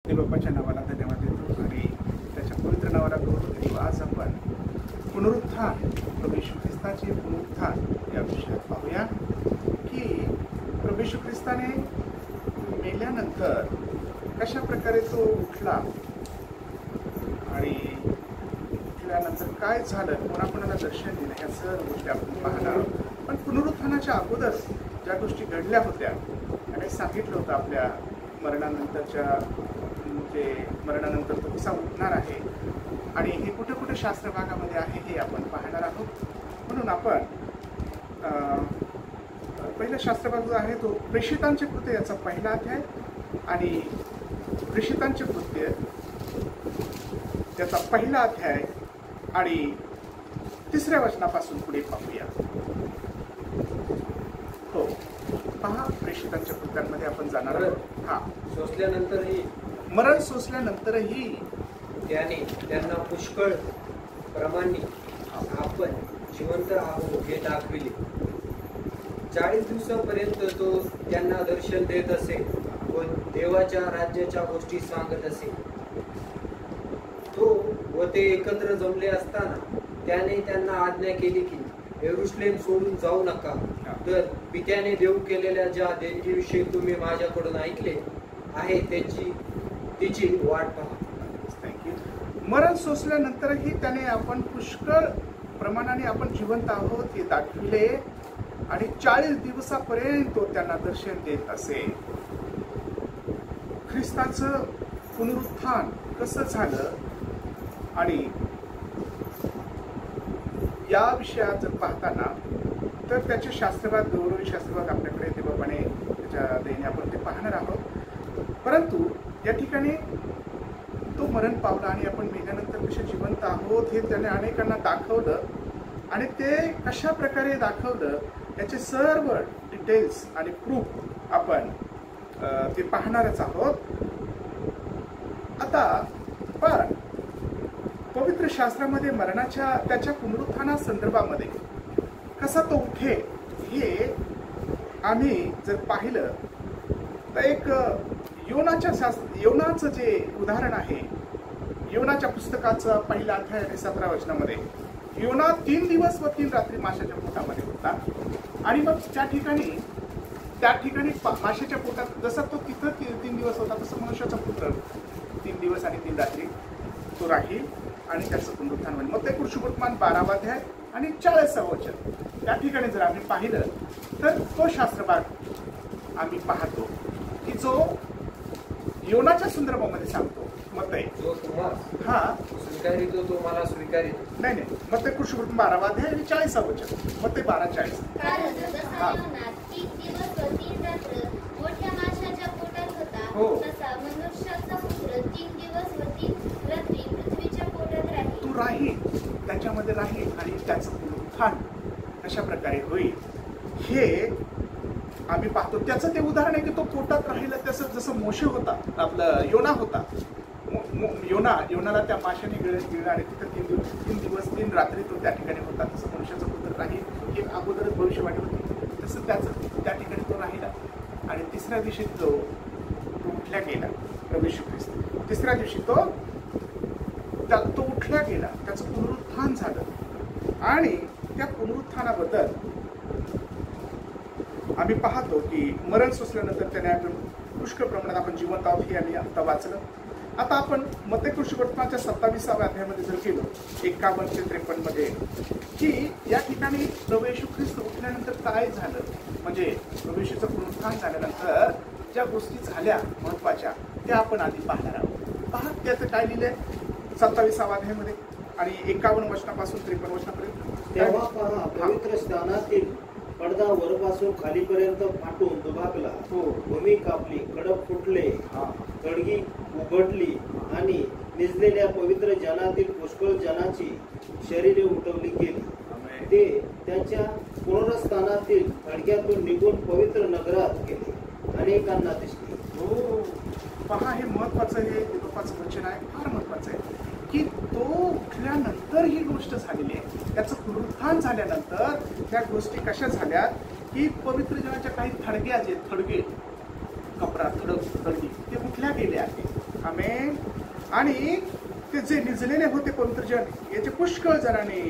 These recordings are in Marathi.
बाप्पाच्या नावाला धन्यवाद देतो आणि त्याच्या पवित्र नावाला गौरव देतो। आज आपण पुनरुत्थान, प्रभू येशू ख्रिस्ताचे पुनरुत्थान या विषयात पाहूया की प्रभू येशू ख्रिस्ताने मेल्यानंतर कशा प्रकारे तो उठला आणि उठल्यानंतर काय झालं, कोणाकोणाला दर्शन दिलं, ह्या सर्व गोष्टी आपण पाहणार आहोत। पण पुनरुत्थानाच्या अगोदर ज्या गोष्टी घडल्या होत्या आणि सांगितलं होतं आपल्या मरणानंतरच्या मरणानंतर तो कसा उठणार आहे आणि हे कुठे कुठे शास्त्र भागामध्ये आहे हे आपण पाहणार आहोत। म्हणून आपण पहिला शास्त्रभाग जो आहे तो प्रेषितांचे कृत्य याचा पहिला अध्याय आणि प्रेषितांचे कृत्य त्याचा पहिला अध्याय आणि 3ऱ्या वचनापासून पुढे पाहूया। हो, पहा, प्रेषितांच्या कृत्यांमध्ये आपण जाणार आहोत। हा, सोसल्यानंतरही मरण सोसल्यानंतरही त्याने त्यांना पुष्कळ प्रमाणे आपण जिवंत आहोत हे दाखविले। 40 दिवसापर्यंत तो त्यांना दर्शन देत असे व देवाच्या राज्याच्या गोष्टी सांगत असे। तो व ते एकत्र जमले असताना त्याने त्यांना आज्ञा केली की यरूशलेम सोडून जाऊ नका, तर पित्याने देऊ केलेल्या ज्या देणगीविषयी तुम्ही माझ्याकडून ऐकले आहे तिची वाट पहा। थँक्यू। मरण सोसल्यानंतरही त्याने आपण पुष्कळ प्रमाणाने आपण जिवंत आहोत हे दाखविले आणि 40 दिवसापर्यंत तो त्यांना दर्शन देत असे। ख्रिस्ताचं पुनरुत्थान कसं झालं आणि या विषयात जर पाहताना तर त्याचे शास्त्रवाद, गौरवी शास्त्रवाद आपल्याकडे देवबाने त्याच्या देणे आपण ते पाहणार आहोत। परंतु या ठिकाणी तो मरण पावला आणि आपण मेल्यानंतर कसे जिवंत आहोत हे त्याने अनेकांना दाखवलं आणि ते कशा प्रकारे दाखवलं याचे सर्व डिटेल्स आणि प्रूफ आपण ते पाहणारच आहोत। आता पण पवित्र शास्त्रामध्ये मरणाच्या त्याच्या पुनरुत्थाना संदर्भामध्ये कसा तो उठे हे आम्ही जर पाहिलं तर एक योनाचं जे उदाहरण आहे, योनाच्या पुस्तकाचा पहिला अध्याय आणि 17 वचनामध्ये योना 3 दिवस व 3 रात्री माशाच्या पोटामध्ये होता आणि मग त्या ठिकाणी माशाच्या पोटात जसा तो तिथं 3 दिवस होता तसं मनुष्याचा पुत्र 3 दिवस आणि 3 रात्री तो राहील आणि त्याचं पुनरुत्थान होईल। मग ते पुरुषवर्तमान 12वा अध्याय आणि 40वा वचन त्या ठिकाणी जर आम्ही पाहिलं तर तो शास्त्रभाग आम्ही पाहतो की जो योनाच्या संदर्भामध्ये सांगतो। मग जो तुम्हाला हा स्वीकारितो तो मला स्वीकारितो। नाही, मग ते पुरुषवर्तमान 12वा अध्याय आणि 40वा वचन, मग ते 12-40। हो, तू राहील, त्याच्यामध्ये राहील आणि त्याचं पुनरुत्थान कशा प्रकारे होईल हे आम्ही पाहतो। त्याचं ते उदाहरण आहे की तो पोटात राहिला, त्याचं जसं मोशे होता, आपलं योना होता, योनाला त्या माशाने गिळलं आणि तिथं 3 दिवस 3 रात्री तो त्या ठिकाणी होता, तसं मनुष्याचा पुत्र राहील ही अगोदरच भविष्यवाणी होती, तसं त्याचं त्या ठिकाणी तो राहिला आणि 3ऱ्या दिवशी तो उठल्या गेला, प्रभू येशू ख्रिस्त 3ऱ्या दिवशी तो उठल्या गेला, त्याचं पुनरुत्थान झालं आणि त्या पुनरुत्थानाबद्दल आम्ही पाहतो की मरण सोसल्यानंतर त्याने आपण पुष्कळ प्रमाणात आपण जिवंत आहोत हे आम्ही आता वाचलं। आता आपण मत्ते वर्तमानाच्या 27व्या अध्यायामध्ये जर गेलो 51 ते 53 मध्ये की या ठिकाणी प्रभू येशू ख्रिस्त उठल्यानंतर काय झालं, म्हणजे प्रभू येशूचं पुनरुत्थान झाल्यानंतर ज्या गोष्टी झाल्या महत्वाच्या त्या आपण आधी पाहणार आहोत। पहा त्याचं काय लिहिलंय 27व्या अध्यायामध्ये आणि 51 वचनापासून 53 वचनापर्यंत। तेव्हा पहा, पवित्र स्थानातील पडदा वरपासून खालीपर्यंत फाटून दुभागला, भूमी कापली, खडक फुटले, तडगी उघडली आणि निजलेल्या पवित्र जनातील पुष्कळ जनाची शरीरे उठवली गेली। ते त्यांच्या पुनरुत्थानातील खडक्यातून निघून पवित्र नगरात गेले, अनेकांना दिसले। हो, पहा, हे महत्वाचं, हे देवबापाचं वचन आहे, फार महत्वाचं आहे की तो उठल्यानंतर ही गोष्ट झालेली आहे, त्याचं पुनरुत्थान झाल्यानंतर त्या गोष्टी कशा झाल्या की पवित्र जनाच्या काही थडगे कपडा थडगी ते उठल्या गेले आहे। आम्ही आणि ते जे निजलेले होते पवित्र जन याचे पुष्कळ जणांनी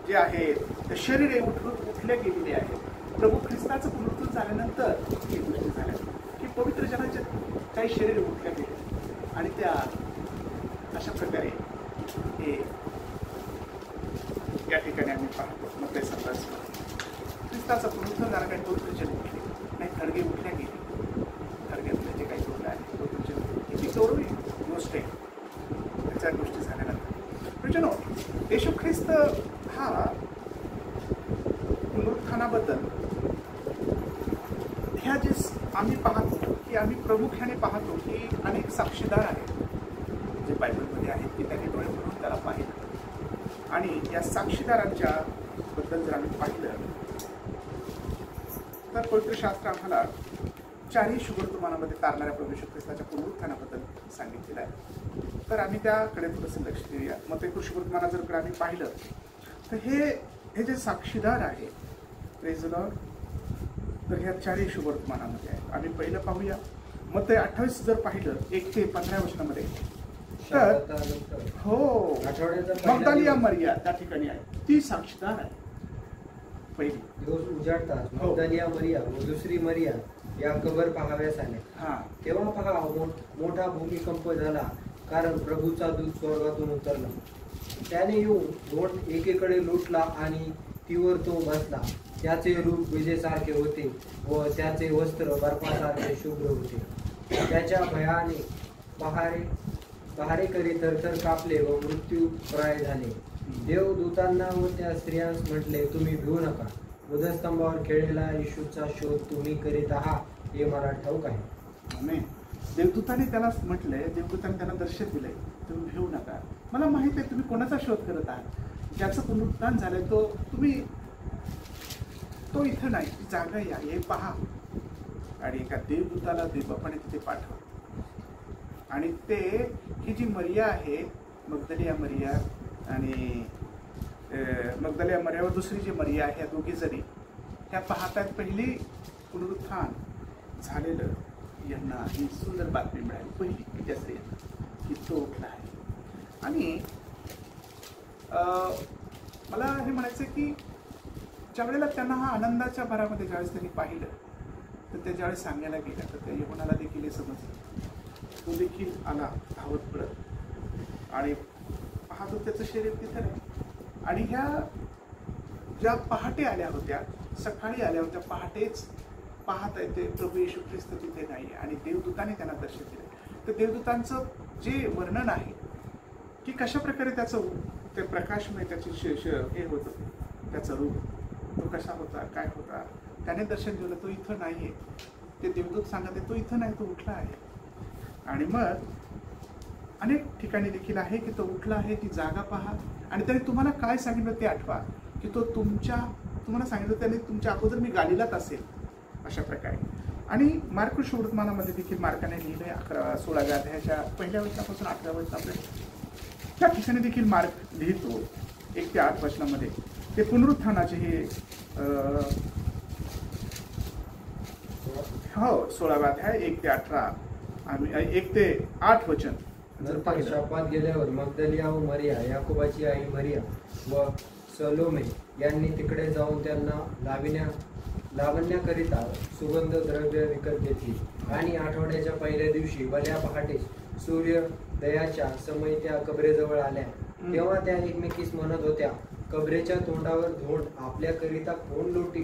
जे आहेत ते शरीरे उठले गेलेले आहेत. प्रभू ख्रिस्ताचं पुनरुत्थान झाल्यानंतर ही गोष्टी झाल्या की पवित्र जनाचे काही शरीर उठल्या गेले आणि त्या अशा प्रकारे हे या ठिकाणी आम्ही पाहतो. मग ते संघर्ष ख्रिस्ताचं पुनरुत्थान झालं काही पवित्र जन उठले नाही, थडगे उठल्या गेले. थडग्यातले जे काही जोडलं आहे पवित्र जन किती गौरवी गोष्ट आहे त्याच्या गोष्टी झाल्यानंतर येशू ख्रिस्त हा पुनरुत्थानाबद्दल ह्या जे आम्ही पाहतो की आम्ही प्रामुख्याने पाहतो की अनेक साक्षीदार आहेत जे बायबलमध्ये आहेत की त्यांनी डोळे भरून त्याला पाहिलं. आणि या साक्षीदारांच्या बद्दल जर आम्ही पाहिलं तर पवित्र शास्त्र आम्हाला चारही शुभवर्तमानामध्ये तारणाऱ्या प्रभू येशू ख्रिस्ताच्या पुनरुत्थानाबद्दल सांगितलेलं आहे. तर आम्ही त्याकडे थोडंसं लक्ष देऊया. मग ते शुभवर्तमाना जर आम्ही पाहिलं तर हे जे साक्षीदार आहे प्रेज द लॉर्ड, तर ह्या चारही शुभवर्तमानामध्ये आहेत. आम्ही पहिलं पाहूया. मग ते 28 जर पाहिलं 1 ते 15 वचनामध्ये तर हो मग्दलिया मरिया त्या ठिकाणी आहे, ती साक्षीदार आहे. पहिली दिवस उजाडताच मग्दलिया मरिया व दुसरी मरिया या कबर पाहाव्यास आल्या. तेव्हा पहा मोठा भूमिकंप झाला, कारण प्रभूचा दूत स्वर्गातून उतरला. त्याने येऊन धोंड एकीकडे लोटला आणि तीवर तो बसला. त्याचे रूप विजेसारखे होते व त्याचे वस्त्र बर्फासारखे शुभ्र होते. त्याच्या भयाने पहारेकरी थरथर कापले व मृत्यू प्राय झाले. देवदूतांना व त्या स्त्रियांस म्हटले, तुम्ही भिवू नका. वधस्तंभावर खेळलेला येशूचा शोध तुम्ही करीत आहात हे मला ठाऊक आहे. देवदूताने त्याला म्हटलंय, देवदूताने त्याला दर्शन दिलंय, तुम्ही भिवू नका. मला माहित आहे तुम्ही कोणाचा शोध करत आहात. ज्याचं पुनरुत्थान झालंय तो इथं नाही, ती जागा या हे पहा. आणि एका देवदूताला देवबापाने तिथे पाठव. आणि ते ही जी मरिया आहे मग्दलिया मरिया आणि मग्दलिया मरिया व दुसरी जी मरिया आहे, ह्या दोघी जणी ह्या पाहतात पहिली पुनरुत्थान झालेलं यांना ही सुंदर बातमी मिळाली पहिली त्या स्त्रियांना की तो उठला आहे. आणि मला हे म्हणायचं की ज्या वेळेला त्यांना हा आनंदाच्या भरामध्ये ज्यावेळेस त्यांनी पाहिलं तर ते ज्यावेळेस सांगायला गेल्या तर त्या यहोनाला देखील हे समजलं. तो देखील आला धावत पडत आणि पाहतो त्याचं शरीर तिथे नाही. आणि ह्या ज्या पहाटे आल्या होत्या, सकाळी आल्या होत्या, पहाटेच पाहत आहे ते प्रभू येशू ख्रिस्त तिथे नाही आणि देवदूताने त्यांना दर्शन दिले. तर देवदूतांचं जे वर्णन आहे की कशा प्रकारे त्याचं ते प्रकाशमय त्याचे हे होतं, त्याचं रूप तो कसा होता, काय होता, त्याने दर्शन दिलं. तो इथं नाहीये, ते देवदूत सांगत आहे तो इथं नाही, तो उठला आहे. आणि मग अनेक ठिकाणी देखील आहे की तो उठला आहे, ती जागा पहा. आणि त्याने तुम्हाला काय सांगितलं ते आठवा की तो तुम्हाला सांगितलं त्याने तुमच्या अगोदर मी गालिलात असेल अशा प्रकारे. आणि मार्क शुभवर्तमानामध्ये देखील मार्काने लिहिलंय 16व्या अध्यायाच्या पहिल्या वचनापासून 8व्या वचनापर्यंत त्या ठिकाणी देखील मार्क लिहितो 1 ते 8 वचनामध्ये ते पुनरुत्थानाचे हे 16व्या अध्याय 1 ते 18 आणि 1 ते 8 वचन. नंतर शापात गेल्यावर मग्दलिया व मरिया, याकोबाची आई मरिया व सलोमे यांनी तिकडे जाऊन त्यांना लावण्याकरिता सुगंध द्रव्य विकत घेतली. आणि आठवड्याच्या पहिल्या दिवशी भल्या पहाटे सूर्योदयाच्या समयी त्या कबरेजवळ आल्या. तेव्हा त्या एकमेकीस म्हणत होत्या, कबरेच्या तोंडावर धोंड आपल्याकरिता कोण लोटी.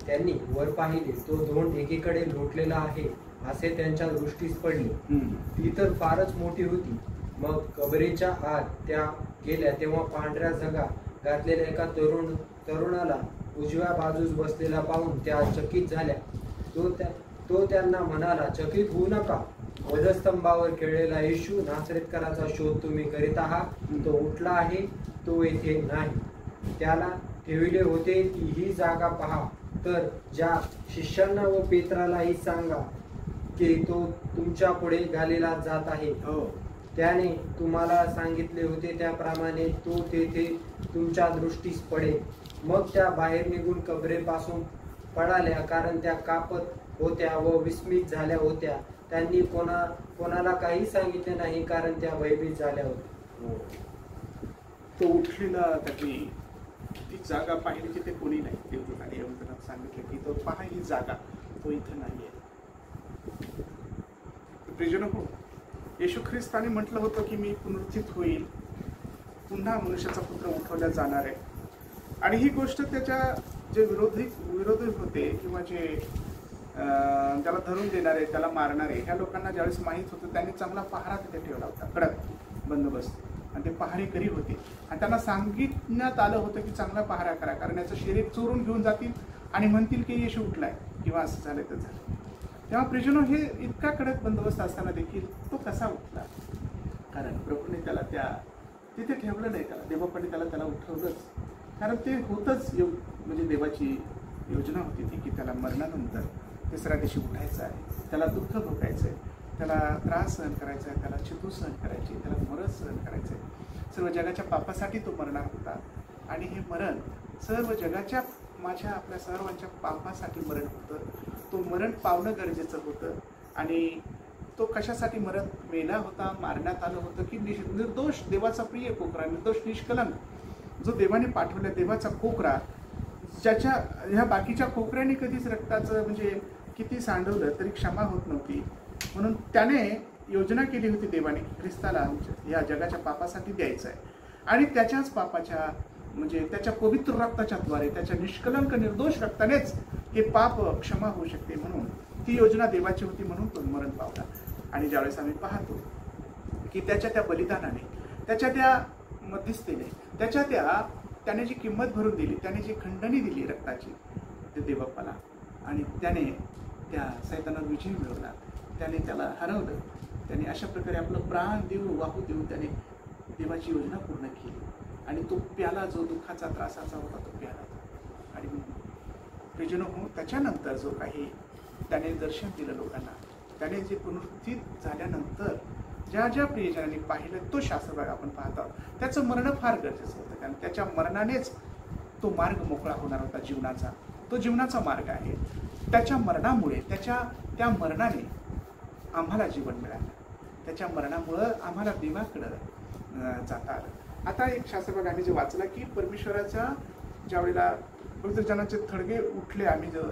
त्यांनी वर पाहिले, तो धोंड एकीकडे लोटलेला आहे असे त्यांच्या दृष्टीस पडले. ती तर फारच मोठी होती. मग कबरेच्या आत त्या गेल्या तेव्हा पांढऱ्या झगा घातलेल्या एका तरुणाला उजव्या बाजूस बसलेला पाहून त्या चकित झाल्या. तो त्यांना म्हणाला, चकित होऊ नका. वधस्तंभावर खेळलेला येशू नासरेतकराचा शोध तुम्ही करीत आहात. तो उठला आहे, तो येथे नाही. त्याला ठेविले होते की ही जागा पहा. तर ज्या शिष्यांना व पेत्रालाही सांगा की तो तुमच्या पुढे गलिलात जात आहे. त्याने तुम्हाला सांगितले होते त्याप्रमाणे तो तेथे तुमच्या दृष्टीस पडेल. मग त्या बाहेर निघून कबरेपासून पळाल्या, कारण त्या कापत होत्या व विस्मित झाल्या होत्या. त्यांनी कोणाला काही सांगितले नाही, कारण त्या भयभीत झाल्या होत्या. तो उठलेला त्याची ती जागा पाहिली जिथे कोणी नाही. देवदूताने येऊन सांगितलं की तो पहा ही जागा, तो इथं नाहीये. प्रियजन हो, येशू ख्रिस्ताने म्हटलं होतं की मी पुनरुत्थित होईल, पुन्हा मनुष्याचा पुत्र उठवला जाणार आहे. आणि ही गोष्ट त्याच्या जे विरोधी होते किंवा जे त्याला धरून देणारे, त्याला मारणारे, ह्या लोकांना ज्यावेळेस माहीत होतं त्यांनी चांगला पहारा तिथे ठेवला होता, कडक बंदोबस्त. आणि ते पहारेकरी होते आणि त्यांना सांगितण्यात आलं होतं की चांगला पहारा करा, कारण याचं शरीर चोरून घेऊन जातील आणि म्हणतील की येशू उठलाय किंवा असं झालं तर झालं. तेव्हा प्रिजनो हे इतका कडक बंदोबस्त असताना देखील तो कसा उठला? कारण प्रभूने त्याला तिथे ठेवलं नाही, त्याला देवापणे त्याला उठवलंच. कारण ते होतच म्हणजे देवाची योजना होती ती की त्याला मरणानंतर तिसऱ्या दिवशी उठायचं आहे, त्याला दुःख भोगायचं आहे, त्याला त्रास सहन करायचा आहे, त्याला चितू सहन करायची, त्याला मरण सहन करायचं आहे. सर्व जगाच्या पापासाठी तो मरणार होता. आणि हे मरण सर्व जगाच्या आपल्या सर्वांच्या पापासाठी मरण होतं. तो मरण पावणं गरजेचं होतं. आणि तो कशासाठी मेला होता, मारण्यात आलं होतं की निर्दोष देवाचा प्रिय कोकरा, निर्दोष निष्कलंक जो देवाने पाठवला, देवाचा कोकरा, ज्याच्या ह्या बाकीच्या कोकऱ्याने कधीच रक्ताचं म्हणजे किती सांडवलं तरी क्षमा होत नव्हती. म्हणून त्याने योजना केली होती देवाने की ख्रिस्ताला या जगाच्या पापासाठी द्यायचं आहे. आणि त्याच्याच पापाच्या म्हणजे त्याच्या पवित्र रक्ताच्या द्वारे, त्याच्या निष्कलंक निर्दोष रक्तानेच हे पाप क्षमा होऊ शकते. म्हणून ती योजना देवाची होती, म्हणून तो मरण पावला. आणि ज्यावेळेस आम्ही पाहतो की त्याच्या त्या बलिदानाने, त्याच्या त्या मध्यस्थीने, त्याने जी किंमत भरून दिली, त्याने जी खंडणी दिली रक्ताची ते देवबापाला, आणि त्याने त्या सैतानावर विजय मिळवला, त्याने त्याला हरवलं, त्याने अशा प्रकारे आपलं प्राण वाहू देऊन त्याने देवाची योजना पूर्ण केली. आणि तो प्याला, जो दुःखाचा त्रासाचा होता तो प्याला. आणि प्रियजनो हो, त्याच्यानंतर जो काही त्याने दर्शन दिलं लोकांना, त्याने जे पुनरुत्थित झाल्यानंतर ज्या ज्या प्रियजनांनी पाहिलं तो शास्त्रभाग आपण पाहत आहोत. त्याचं मरण फार गरजेचं होतं, कारण त्याच्या मरणानेच तो मार्ग मोकळा होणार होता जीवनाचा. तो जीवनाचा मार्ग आहे. त्याच्या मरणामुळे, त्या मरणाने आम्हाला जीवन मिळालं. त्याच्या मरणामुळं आम्हाला देवाकडं जाता आलं. आता एक शास्त्रभाग आम्ही जे वाचला की परमेश्वराच्या ज्या वेळेला पवित्र जनाचे थडगे उठले, आम्ही जो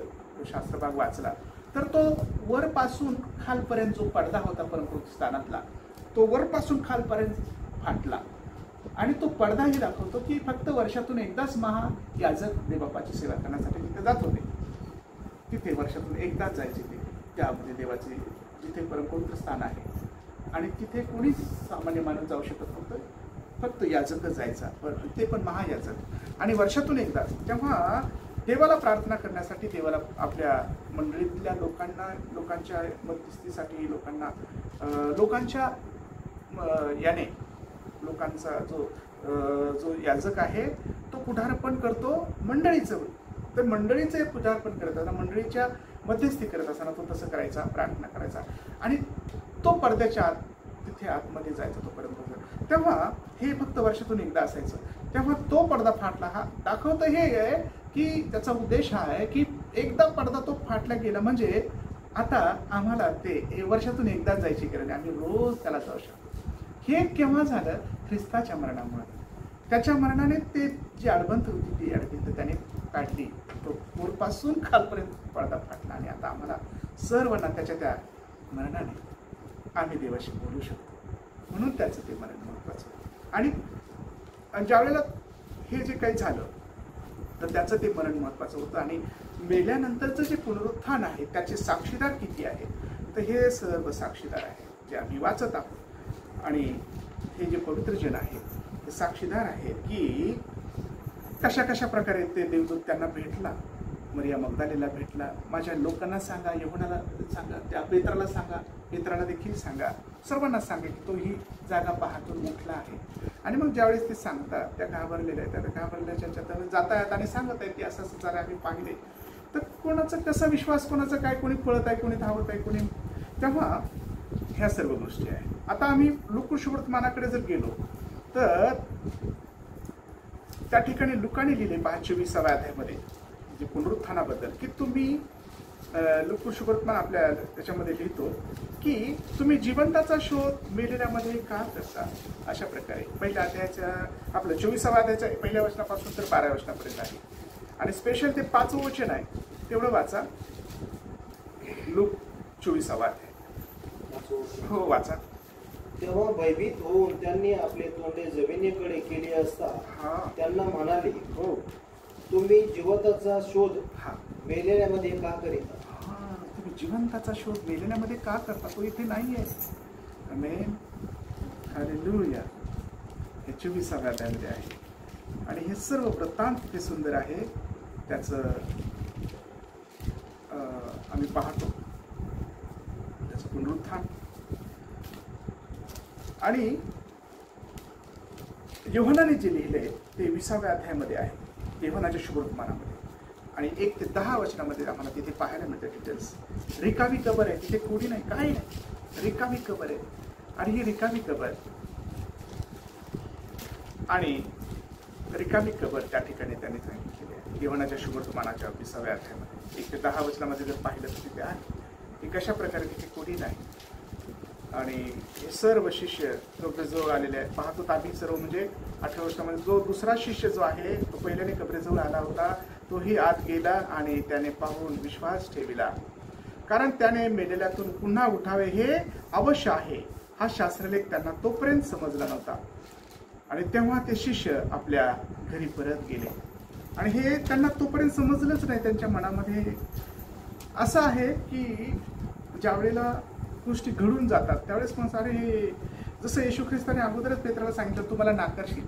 शास्त्रभाग वाचला, तर तो वरपासून खालपर्यंत जो पडदा होता परमप्रभू स्थानातला, तो वरपासून खालपर्यंत फाटला. आणि तो पडदाही दाखवतो की फक्त वर्षातून एकदाच महायाजक देवबापाची सेवा करण्यासाठी तिथे जात होते. तिथे वर्षातून एकदाच जायचे ते, त्यामध्ये देवाचे जिथे परमपवित्र स्थान आहे. आणि तिथे कोणीच सामान्य माणूस जाऊ शकत नव्हतं, फक्त याजकच जायचा, ते पण महायाजक. आणि वर्षातून एकदाच तेव्हा देवाला प्रार्थना करण्यासाठी, देवाला आपल्या मंडळीतल्या लोकांच्या मध्यस्थीसाठी, लोकांच्या याने, लोकांचा जो याजक आहे तो पुढारपण करतो मंडळीचं. तर मंडळीचं पुढारपण करत असताना, मंडळीच्या मध्यस्थी करत असताना तो तसं करायचा, प्रार्थना करायचा. आणि तो पडद्याच्या आत, तिथे आतमध्ये जायचा तो परमप्रभू. तेव्हा हे फक्त वर्षातून एकदा असायचं. तेव्हा तो पडदा फाटला. हा दाखवतं हे आहे की त्याचा उद्देश हा आहे की एकदा पडदा तो फाटला गेला म्हणजे आता आम्हाला ते वर्षातून एकदा जायची गरज नाही, आम्ही रोज त्याला जाऊ शकतो. हे केव्हा झालं? ख्रिस्ताच्या मरणामुळे. त्याच्या मरणाने ते जी अडबंत होती ती अडबंत त्याने काढली. तो वरपासून खालपर्यंत पडदा फाटला. आणि आता आम्हाला सर्वांना त्याच्या त्या मरणाने आम्ही देवाशी बोलू शकतो. म्हणून त्याचं ते मरण महत्वाचं. आणि ज्यावेळेला हे जे काही झालं तर त्याचं ते मरण महत्वाचं होतं. आणि मेल्यानंतरचं जे पुनरुत्थान आहे त्याचे साक्षीदार किती आहे? तर हे सर्व साक्षीदार आहेत जे आम्ही वाचत आहोत. आणि हे जे पवित्र जन आहेत ते साक्षीदार आहेत की कशा कशा प्रकारे ते देवदूत त्यांना भेटला, मरिया मगदलेला भेटला. माझ्या लोकांना सांगा, यूहन्नाला सांगा, त्या पेत्राला सांगा, पेत्राला देखील सांगा, सर्वांना सांगा की तो ही जागा पाहतून उठला आहे. आणि मग ज्यावेळेस ते सांगतात, त्या घाबरलेल्या आहेत, त्या घाबरल्याच्या जाता आहेत आणि सांगत आहेत की असं असं जरा आम्ही पाहिले. तर कोणाचा कसा विश्वास, कोणाचा काय, कोणी पळत आहे, कोणी धावत आहे, कोणी. तेव्हा ह्या सर्व गोष्टी आहेत. आता आम्ही लुकाशुवर्तमानाकडे जर गेलो तर त्या ठिकाणी लुकाने लिहिले 24व्या अध्यायामध्ये जे पुनरुत्थानाबद्दल की तुम्ही लुक शुभवर्तमान आपल्या त्याच्यामध्ये लिहितो की तुम्ही जिवंताचा शोध मेलेल्यामध्ये का करता. अशा प्रकारे पहिल्या अध्यायाच्या आपलं 24व्या अध्यायाच्या पहिल्या वचनापासून तर 12व्या वचनापर्यंत आहे. आणि स्पेशल ते 5वं वचन आहे तेवढं वाचा. लूक 24वा अध्याय हो वाचा. तेव्हा भयभीत होऊन त्यांनी आपले तोंडे जमिनीकडे केले असता त्यांना म्हणाले, हो तुम्ही जिवंताचा शोध हा मेलेल्यामध्ये का करीता. तुम्ही जिवंताचा शोध मेलेल्यामध्ये का करता. तो इथे नाहीये. Amen hallelujah. हे 24व्या अध्यायामध्ये आहे आणि हे सर्व वृत्तांत किती सुंदर आहे त्याचं आम्ही पाहतो. त्याचं पुनरुत्थान आणि योहानाने जे लिहिले ते 20व्या अध्यायामध्ये आहे. योहानाच्या शुभवर्तमानामध्ये आणि 1 ते 10 वचनामध्ये आम्हाला तिथे पाहायला मिळतं डिटेल्स. रिकामी कबर आहे तिथे, कोणी नाही, काही नाही, रिकामी कबर आहे. आणि ही रिकामी कबर आणि रिकामी कबर त्या ठिकाणी त्यांनी सांगितलेली आहे योहानाच्या शुभवर्तमानाच्या 20व्या अध्यायामध्ये 1 ते 10 वचनामध्ये जर पाहिलं तर तिथे आहे की कशा प्रकारे तिथे कोणी नाही. आणि हे सर्व शिष्य कबरेजवळ आलेले आहेत. पाहतो आम्ही सर्व म्हणजे 18 वर्षामध्ये जो दुसरा शिष्य जो आहे तो पहिल्याने कबरेजवळ आला होता तोही आत गेला आणि त्याने पाहून विश्वास ठेविला, कारण त्याने मेलेल्यातून पुन्हा उठावे हे अवश्य आहे. हा शास्त्रलेख त्यांना तोपर्यंत समजला नव्हता. आणि तेव्हा ते शिष्य आपल्या घरी परत गेले. आणि हे त्यांना तोपर्यंत समजलंच नाही. त्यांच्या मनामध्ये असं आहे की ज्यावेळेला गोष्टी घडून जातात त्यावेळेस पण अरे जसं येशू ख्रिस्ताने अगोदरच पेत्राला सांगितलं तू मला नाकारशील,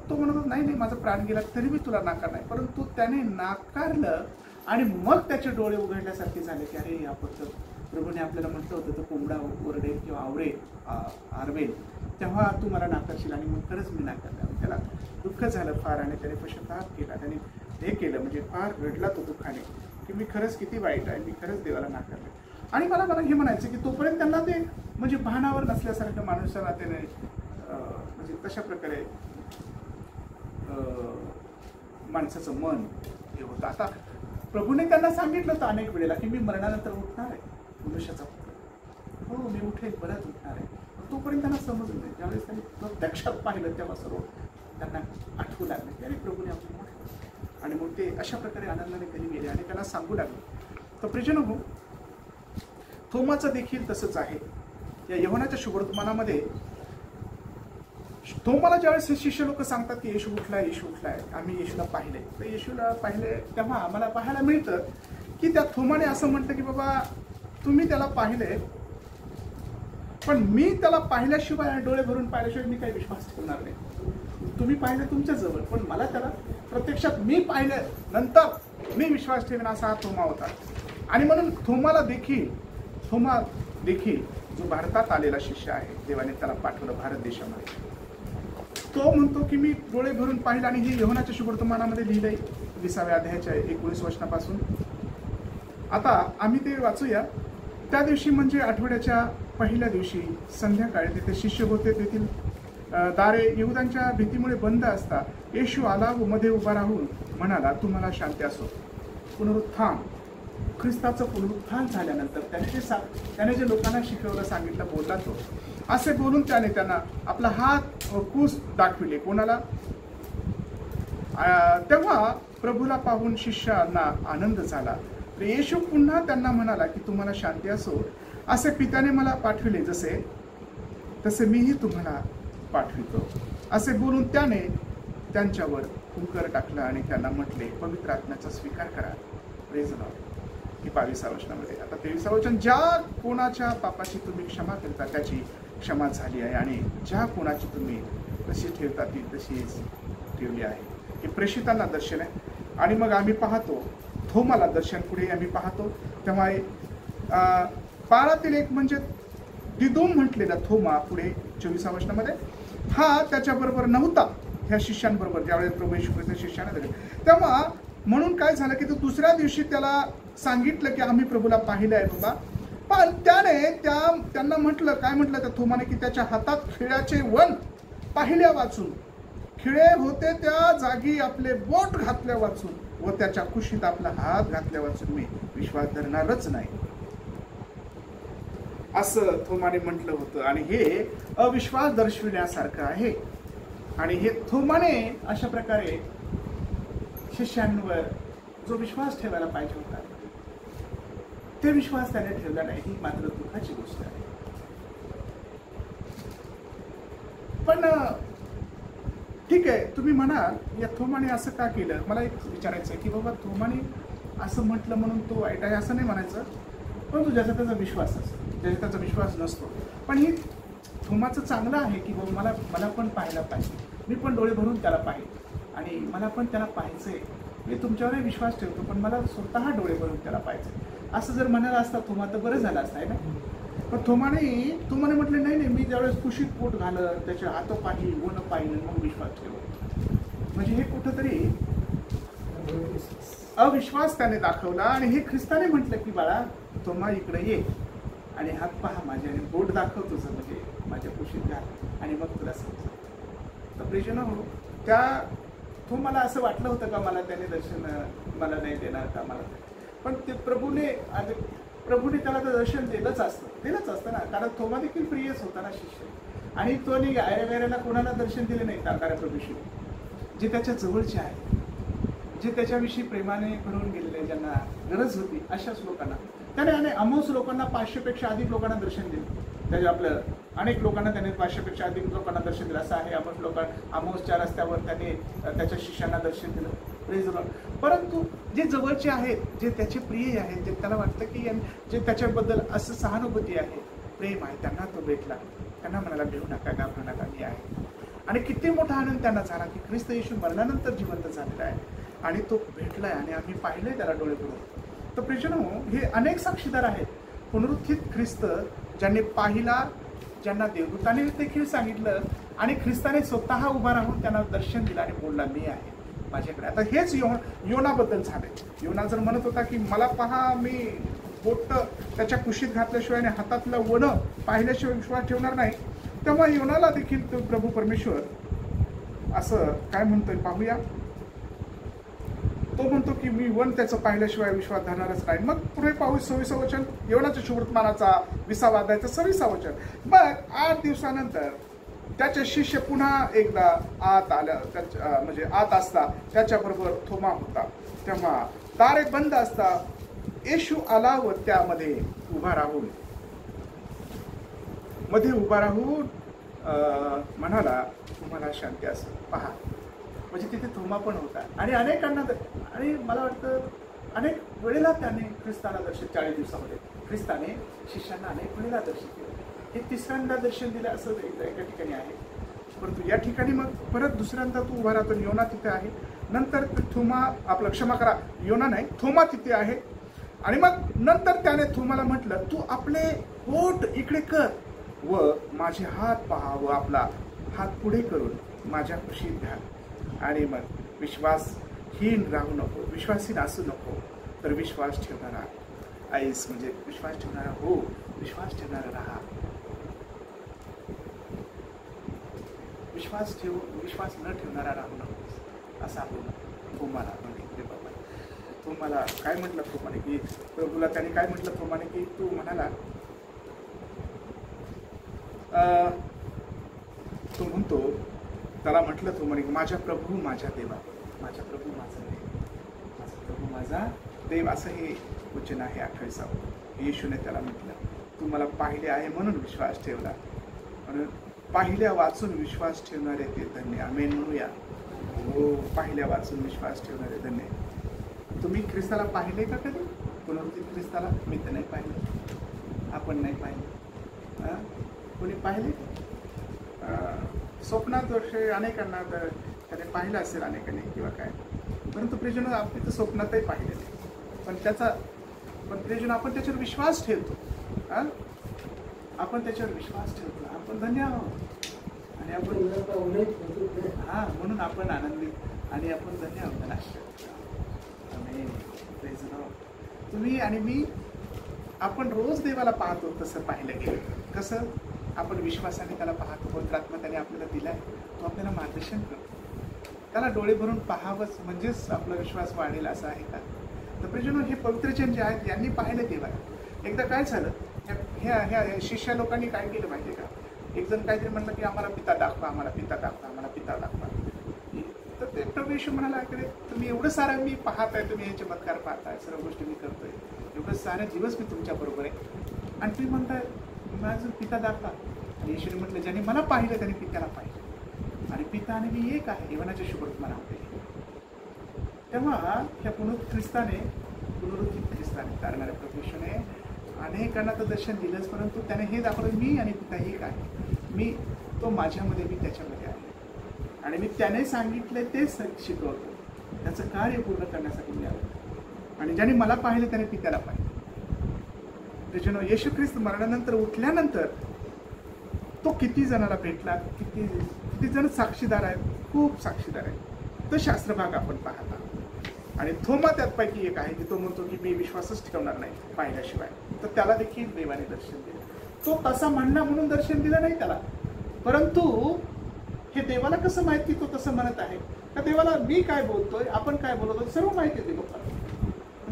तो म्हणत नाही नाही माझा प्राण गेला तरी मी तुला नाकार नाही. परंतु त्याने नाकारलं आणि मग त्याचे डोळे उघडल्यासारखे झाले की अरे आपण प्रभूने आपल्याला म्हटलं होतं तर कोंबडा ओरडेल किंवा आरवेल तेव्हा तू मला नाकारशील. आणि मग खरंच मी नाकारलं. त्याला दुःख झालं फार आणि त्याने पश्चाताप केला. त्याने हे केलं म्हणजे फार रडला तो दुःखाने की मी खरंच किती वाईट आहे, मी खरंच देवाला नाकारलं. आणि मला हे म्हणायचं की तोपर्यंत त्यांना ते म्हणजे भानावर नसल्यासारखं माणसाला त्याने म्हणजे तशा प्रकारे माणसाचं मन हे होतं. आता प्रभूने त्यांना सांगितलं होतं अनेक वेळेला की मी मरणानंतर उठणार आहे, मनुष्याचा पुत्र, हो मी उठेल, परत उठणार आहे. तोपर्यंत त्यांना समजलं नाही. ज्यावेळेस त्यांनी प्रत्यक्षात पाहिलं तेव्हा सर्व त्यांना आठवू लागले की अरे प्रभूने आपलं मोठं. आणि मग ते अशा प्रकारे आनंदाने घरी गेले आणि त्यांना सांगू लागले. तर प्रियजन हो, थोमाचं देखील तसंच आहे. या योहानाच्या शुभवर्तमानामध्ये थोमाला ज्यावेळेस हे शिष्य लोक सांगतात की येशू उठलाय, येशू उठलाय, आम्ही येशूला पाहिले, तर येशूला पाहिले तेव्हा आम्हाला पाहायला मिळतं की त्या थोमाने असं म्हटलं की बाबा तुम्ही त्याला पाहिले पण मी त्याला पाहिल्याशिवाय आणि डोळे भरून पाहिल्याशिवाय मी काही विश्वास ठेवणार नाही. तुम्ही पाहिलं तुमच्या जवळ पण मला त्याला प्रत्यक्षात मी पाहिलं नंतर मी विश्वास ठेवेन असा हा थोमा होता. आणि म्हणून थोमा देखील जो भारतात आलेला शिष्य आहे, देवाने त्याला पाठवलं भारत देशामध्ये, तो म्हणतो की मी डोळे भरून पाहिलं. आणि हे योहानाच्या शुभवर्तमानामध्ये लिहिलंय 20व्या अध्यायाच्या 19 वचनापासून. आता आम्ही ते वाचूया. त्या दिवशी म्हणजे आठवड्याच्या पहिल्या दिवशी संध्याकाळी तिथे शिष्य होते. तेथील दारे यहुदांच्या भीतीमुळे बंद असता येशू आला व मध्ये उभा राहून म्हणाला, तुम्हाला शांती असो. पुनरुत्थान, ख्रिस्ताचं पुनरुत्थान झाल्यानंतर त्याने जे लोकांना शिकवलं, सांगितलं, बोलला तो असे बोलून त्याने त्यांना आपला हात कूस दाखविले. कोणाला? तेव्हा प्रभूला पाहून शिष्यांना आनंद झाला. येशू पुन्हा त्यांना म्हणाला की तुम्हाला शांती असो. असे पित्याने मला पाठविले तसे मीही तुम्हाला पाठवितो. असे बोलून त्याने त्यांच्यावर फुंकर टाकला आणि त्यांना म्हटले, पवित्र आत्म्याचा स्वीकार करा. Praise the lord. ही 22व्या वचनामध्ये. आता 23व्या वचन, ज्या कोणाच्या पापाची तुम्ही क्षमा करता त्याची क्षमा झाली आहे आणि ज्या कोणाची तुम्ही कशी ठेवता ती तशीच ठेवली आहे. हे प्रेषितांना दर्शन आहे. आणि मग आम्ही पाहतो थोमाला दर्शन पुढे आम्ही पाहतो. तेव्हा 12तील एक म्हणजे दिदोम म्हटलेला थोमा पुढे 24व्या वचनामध्ये हा त्याच्याबरोबर नव्हता, ह्या शिष्यांबरोबर ज्यावेळेस प्रभू येशू ख्रिस्त शिष्यांना दिले. तेव्हा म्हणून काय झालं की तो दुसऱ्या दिवशी त्याला सांगितलं की आम्ही प्रभूला पाहिलं आहे बाबा. पण त्याने त्यांना म्हटलं, काय म्हटलं त्या थोमाने, की त्याच्या हातात खिळ्याचे वन पाहिल्या वाचून, खिळे होते त्या जागी आपले बोट घातल्या वाचून व त्याच्या कुशीत आपला हात घातल्यावर मी विश्वास धरणारच नाही, असं थोमाने म्हटलं होतं. आणि हे अविश्वास दर्शविण्यासारखं आहे. आणि हे थोमाने अशा प्रकारे शिष्यांवर जो विश्वास ठेवायला पाहिजे होता ते विश्वास त्याने ठेवला नाही, ही मात्र दुःखाची गोष्ट आहे. पण ठीक आहे, तुम्ही म्हणाल या थोमाने असं का केलं. मला एक विचारायचं आहे की बाबा थोमाने असं म्हटलं म्हणून तो वाईट आहे असं नाही म्हणायचं, परंतु ज्याचा त्याचा विश्वास असतो, ज्याचा त्याचा विश्वास नसतो. पण ही थोमाचं चांगलं आहे की बाबा मला पण पाहायला पाहिजे, मी पण डोळे भरून त्याला पाहिजे आणि मला पण त्याला पाहायचंय, मी तुमच्यावरही विश्वास ठेवतो पण मला स्वतः डोळे भरून त्याला पाहिजे, असं जर म्हणायला असता थोमा तर बरं झालं असतं आहे ना. पण थोमाने म्हटले नाही नाही, मी ज्यावेळेस कुशीत पोट घालत त्याच्या हातोपाठी वन पाहिलं मग विश्वास ठेव. म्हणजे हे कुठंतरी अविश्वास त्याने दाखवला. आणि हे ख्रिस्ताने म्हटलं की बाळा थोमा इकडे ये आणि हात पहा माझे आणि बोट दाखव तुझं, म्हणजे माझ्या कुशीत घाल आणि मग तुला समजा. तर प्रियजन हो, त्या थोमाला असं वाटलं होतं का मला त्याने दर्शन मला नाही देणार का मला, पण ते प्रभूने त्याला तर दर्शन दिलंच असतं ना, कारण थोमा देखील प्रियच होता ना शिष्य. आणि तो गायऱ्याला कोणाला दर्शन दिले नाही ताकारा प्रभूशी, जे त्याच्या जवळचे आहे, जे त्याच्याविषयी प्रेमाने भरून गेलेले, ज्यांना गरज होती अशाच लोकांना त्याने अमोस लोकांना 500पेक्षा अधिक लोकांना दर्शन दिलं. त्याच्या आपलं अनेक लोकांना त्याने 500पेक्षा अधिक लोकांना दर्शन दिलं. असं आहे अमोसच्या रस्त्यावर त्याने त्याच्या शिष्यांना दर्शन दिलं. Praise the Lord. परंतु जे जवळचे आहेत, जे त्याचे प्रिय आहेत, जे त्याला वाटतं की जे त्याच्याबद्दल असं सहानुभूती आहे, प्रेम आहे, त्यांना तो भेटला. त्यांना म्हणाला भेऊ नका, घाबरू नका, मी आहे. आणि किती मोठा आनंद त्यांना झाला की ख्रिस्त येशू मरणानंतर जिवंत झालेला आहे आणि तो भेटलाय आणि आम्ही पाहिलंय त्याला डोळे भरून. तर प्रियजनो, हे अनेक साक्षीदार आहेत. पुनरुत्थित ख्रिस्त ज्यांनी पाहिला, ज्यांना देवदूताने देखील सांगितलं आणि ख्रिस्ताने स्वतः उभा राहून त्यांना दर्शन दिलं आणि बोलला मी आहे माझ्याकडे. आता हेच योनाबद्दल झालंय. योना जर म्हणत होता की मला पहा, मी बोट त्याच्या कुशीत घातल्याशिवाय आणि हातातलं वन पाहिल्याशिवाय विश्वास ठेवणार नाही, तेव्हा योनाला देखील तो प्रभू परमेश्वर असं काय म्हणतोय पाहूया. तो म्हणतो की मी वन त्याचं पाहिल्याशिवाय विश्वास धरणारच नाही. मग पुढे पाहू 26 वचन, योनाच्या शुभवर्तमानाचा 20 अध्यायाचं 26 वचन. मग 8 दिवसानंतर त्याचे शिष्य पुन्हा एकदा आत आल्या, म्हणजे आत असता त्याच्याबरोबर थोमा होता. तेव्हा दारे बंद असता येशू आला व त्यामध्ये उभा राहून म्हणाला तुम्हाला शांती असो. पहा, म्हणजे तिथे थोमा पण होता. आणि अनेकांना, आणि मला वाटतं अनेक वेळेला त्याने ख्रिस्ताला दर्शन, 40 दिवसामध्ये ख्रिस्ताने शिष्यांना अनेक वेळेला दर्शन केलं. हे तिसऱ्यांदा दर्शन दिलं असं एका ठिकाणी आहे. परंतु या ठिकाणी मग परत दुसऱ्यांदा तू उभा राहतो. योना तिथे आहे, नंतर थोमा, आपलं क्षमा करा, योना नाही, थोमा तिथे आहे. आणि मग नंतर त्याने थोमाला म्हटलं तू आपले बोट इकडे कर व माझे हात पहा व आपला हात पुढे करून माझ्या कुशीत घाल. आणि मग विश्वासहीन राहू नको, विश्वासहीन असू नको, तर विश्वास ठेवणारा आईस, म्हणजे विश्वास ठेवणारा हो, विश्वास ठेवणारा राहा. विश्वास न ठेवणारा राहू नको, असं आपण थोमाला म्हटले. बाबा थोमाला काय म्हटलं थोमाने की प्रभूला त्याने काय म्हटलं थोमाने की तू म्हणाला, तो म्हणतो, त्याला म्हटलं थोमाने की माझ्या प्रभू माझ्या देवा, माझ्या प्रभू माझा देव, माझा प्रभू माझा देव, असं हे वचन आहे 28. येशूने त्याला म्हटलं तू मला पाहिले आहे म्हणून विश्वास ठेवला, म्हणून पाहिल्या वाचून विश्वास ठेवणारे ते धन्य. आमेन म्हणूया. हो, पाहिल्या वाचून विश्वास ठेवणारे धन्य. तुम्ही ख्रिस्ताला पाहिले का कधी? पुनरुत्थित ख्रिस्ताला? मी तर नाही पाहिलं, आपण नाही पाहिलं. कोणी पाहिले? स्वप्नात वर्षे अनेकांना तर त्याने पाहिलं असेल अनेकांनी किंवा काय, परंतु प्रियजन आपण तर स्वप्नातही पाहिले नाही. पण प्रियजन आपण त्याच्यावर विश्वास ठेवतो. आपण त्याच्यावर विश्वास ठेवतो. आपण धन्य आहोत आणि आपण म्हणून आपण आनंदित आणि आपण धन्य आहोत. तुम्ही आणि मी, आपण रोज देवाला पाहतो तसं पाहिलं गेलं. कसं? आपण विश्वासाने त्याला पाहतो. पवित्र आत्मा त्याने आपल्याला दिलाय, तो आपल्याला मार्गदर्शन करतो. त्याला डोळे भरून पाहावंच म्हणजेच आपला विश्वास वाढेल असं आहे का? तर प्रियजनो, हे पवित्रजन जे आहेत यांनी पाहिलं देवाला. एकदा काय झालं, ह्या शिष्य लोकांनी काय केलं माहिती का? एक जण काहीतरी म्हणलं की आम्हाला पिता दाखवा, आम्हाला पिता दाखवा, आम्हाला पिता दाखवा. तर ते प्रभू येशू म्हणाला, की तुम्ही एवढं सारं मी पाहताय, तुम्ही हे चमत्कार पाहताय, सर्व गोष्टी मी करतोय, एवढं सारे दिवस मी तुमच्या बरोबर आहे, आणि तुम्ही म्हणताय माझं पिता दाखवा. आणि येशूने म्हटलं, ज्याने मला पाहिलं त्याने पित्याला पाहिलं, आणि पिता आणि मी एक आहे, देवाच्या शुभ्रत मला होते. तेव्हा ह्या पुनरुत्थित ख्रिस्ताने तारणाऱ्या प्रभू येशूने अनेकांना तर दर्शन दिलंच, परंतु त्याने हे दाखवलं मी आणि पिता एक आहे, मी तो माझ्यामध्ये, मी त्याच्यामध्ये आहे, आणि मी त्याने सांगितलं तेच शिकवतो, त्याचं कार्य पूर्ण करण्यासाठी मी आलो, आणि ज्याने मला पाहिलं त्याने पित्याला पाहिलं. त्याच्यानं येशू ख्रिस्त मरणानंतर उठल्यानंतर तो किती जणांना भेटला, किती जण साक्षीदार आहेत, खूप साक्षीदार आहेत. तो शास्त्रभाग आपण पाहता, आणि थोमा त्यापैकी एक आहे की तो म्हणतो की मी विश्वासच ठेवणार नाही पाहिल्याशिवाय. तर त्याला देखील देवाने दर्शन दिलं. तो तसा म्हणला म्हणून दर्शन दिलं नाही त्याला, परंतु हे देवाला कसं माहित की तो तसं म्हणत आहे का? देवाला मी काय बोलतोय, आपण काय बोलतोय, सर्व माहिती आहे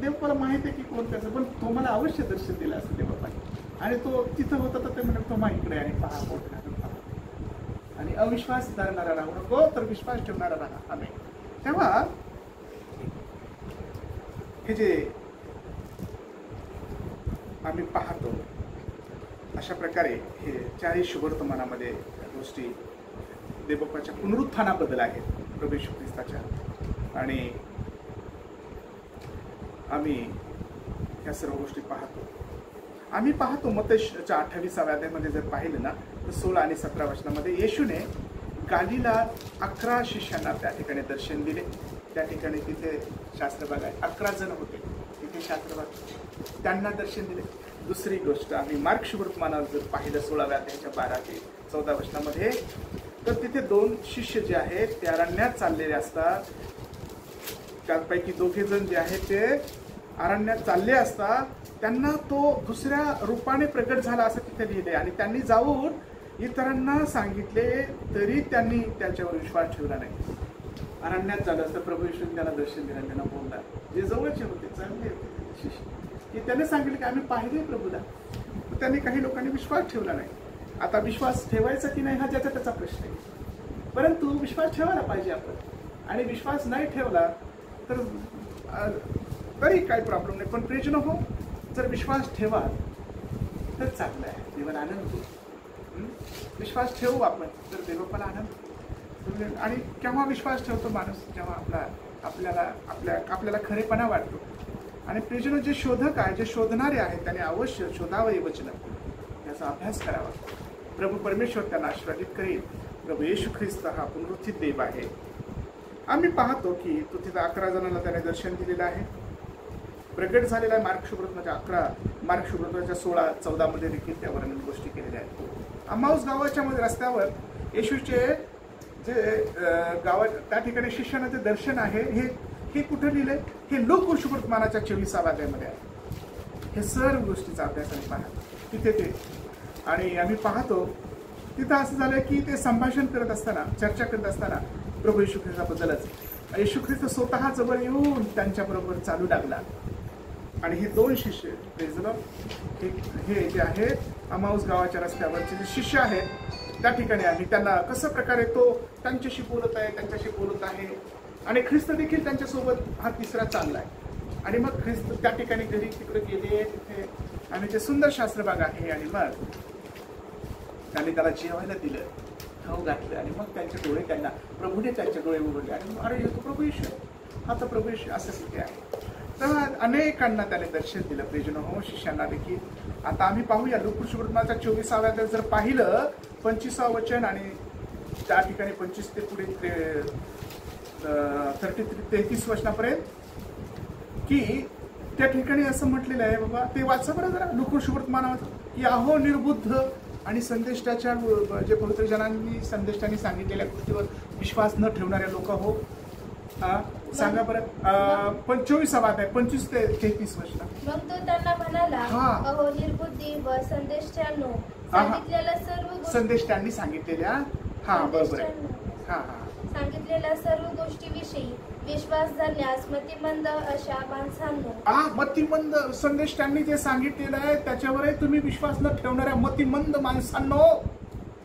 देवपाला माहिती आहे की कोण कसं, पण तो मला अवश्य दर्शन दिलं असं देवपाने. आणि तो तिथं होता तर ते म्हणत तो इकडे आणि पहा, आणि अविश्वास धरणारा राहू नको, तर विश्वास ठेवणारा राहा. आम्ही तेव्हा हे जे आम्ही पाहतो अशा प्रकारे हे चारही शुभवर्तमानामध्ये गोष्टी देवबापाच्या पुनरुत्थानाबद्दल आहेत, प्रभू येशू ख्रिस्ताच्या. आणि आम्ही ह्या सर्व गोष्टी पाहतो. आम्ही पाहतो मत्तईच्या 28व्या अध्यायामध्ये जर पाहिलं ना, तर 16 आणि 17 वचनामध्ये येशूने गालीला 11 शिष्यांना त्या ठिकाणी दर्शन दिले. त्या ठिकाणी तिथे शास्त्रभाग आहे, 11 जण होते तिथे शास्त्रभाग, त्यांना दर्शन दिले. दुसरी गोष्ट आम्ही मार्क शुभवर्तमानावर जर पाहिलं 16व्या अध्यायाच्या 12 ते 14 वचनामध्ये, तर तिथे 2 शिष्य जे आहेत ते अरण्यात चाललेले असतात. त्यापैकी 2 जण जे आहेत ते अरण्यात चालले असता, त्यांना तो दुसऱ्या रूपाने प्रकट झाला असं तिथे लिहिले, आणि त्यांनी जाऊन इतरांना सांगितले तरी त्यांनी त्याच्यावर विश्वास ठेवला नाही. अरण्यात झालं असतं, प्रभू येशूने त्याला दर्शन दिलं, त्यांना बोलला, जे जवळचे होते चांगले होते शिष्य, की त्याने सांगितले की आम्ही पाहिले प्रभूला. त्यांनी काही लोकांनी विश्वास ठेवला नाही. आता विश्वास ठेवायचा की नाही हा ज्याचा त्याचा प्रश्न आहे, परंतु विश्वास ठेवायला पाहिजे आपण. आणि विश्वास नाही ठेवला तर तरी काही प्रॉब्लेम नाही, पण प्रियजन हो, जर विश्वास ठेवा तर चांगलं आहे, देवाला आनंद होईल. विश्वास ठेवू आपण तर देवाला आनंद. आणि केव्हा विश्वास ठेवतो माणूस, जेव्हा आपल्याला खरेपणा वाटतो. आणि प्रियजन जे शोधक आहे, जे शोधणारे आहेत, त्याने अवश्य शोधावं हे वचन, याचा अभ्यास करावा. प्रभू परमेश्वर त्यांना आशीर्वादित करेल. प्रभू येशू ख्रिस्त हा पुनरुत्थित देव आहे. आम्ही पाहतो की तो तिथं 11 जणांना त्याने दर्शन दिलेलं आहे, प्रगट झालेला आहे. मार्क शुभवर्तमानाच्या 16-14 मध्ये देखील त्या वर्णन गोष्टी केलेल्या आहेत. अम्माऊस गावाच्या मध्ये रस्त्यावर येशूचे जे गावात त्या ठिकाणी शिष्यांना जे दर्शन आहे हे कुठे लिहिले, हे लूक शुभवर्तमानाच्या 24व्या अध्यायामध्ये आहे. हे सर्व गोष्टीचा अभ्यास आम्ही पाहतो तिथे ते. आणि आम्ही पाहतो तिथं असं झालं की ते संभाषण करत असताना, चर्चा करत असताना प्रभू येशू ख्रिस्ताबद्दलच येशू ख्रिस्त स्वतः जवळ येऊन त्यांच्याबरोबर चालू लागला. आणि हे 2 शिष्य हे जे आहेत अमाऊस गावाच्या रस्त्यावरचे जे शिष्य आहेत त्या ठिकाणी आम्ही त्यांना कसं प्रकारे तो त्यांच्याशी बोलत आहे आणि ख्रिस्त देखील त्यांच्यासोबत हा तिसरा चाललाय. आणि मग ख्रिस्त त्या ठिकाणी घरी तिकडे गेले, तिथे आम्ही ते सुंदर शास्त्रभाग आहे, आणि मग त्यांनी त्याला जेवायला दिलं, खाऊ घातलं, आणि मग त्यांना प्रभूने त्यांचे डोळे उघडले, आणि अरे हे तो प्रभू येशू, हा तर प्रभू येशू असं तिथे आहे. तर अनेकांना त्याने दर्शन दिलं, प्रियजन हो, शिष्यांना देखील. आता आम्ही पाहूया लूक शुभवर्तमानाच्या 24व्या जर पाहिलं 25वं वचन, आणि त्या ठिकाणी 25 ते पुढे 33 वचनापर्यंत, की त्या ठिकाणी असं म्हटलेलं आहे, बाबा ते वाचा बरं जरा लूक शुभवर्तमानावर, की अहो निर्बुद्ध आणि संदेष्टाच्या जे पवित्रजनांनी संदेष्टांनी सांगितलेल्या गोष्टीवर विश्वास न ठेवणाऱ्या लोक हो. सांगा बरं 25वा अध्याय 25 ते 33 वचन. मग तो त्यांना म्हणाला, अहो निर्बुद्धी व संदेष्टांनो, सांगितलेल्या सर्व संदेष्टांनी सांगितलेल्या, बरोबर आहे, सांगितलेल्या सर्व गोष्टीविषयी विश्वास धरण्यास मतिमंद अशा माणसांनो, मतिमंद संदेश त्यांनी जे सांगितलेलं आहे त्याच्यावरही तुम्ही विश्वास न ठेवणाऱ्या मतिमंद माणसांनो,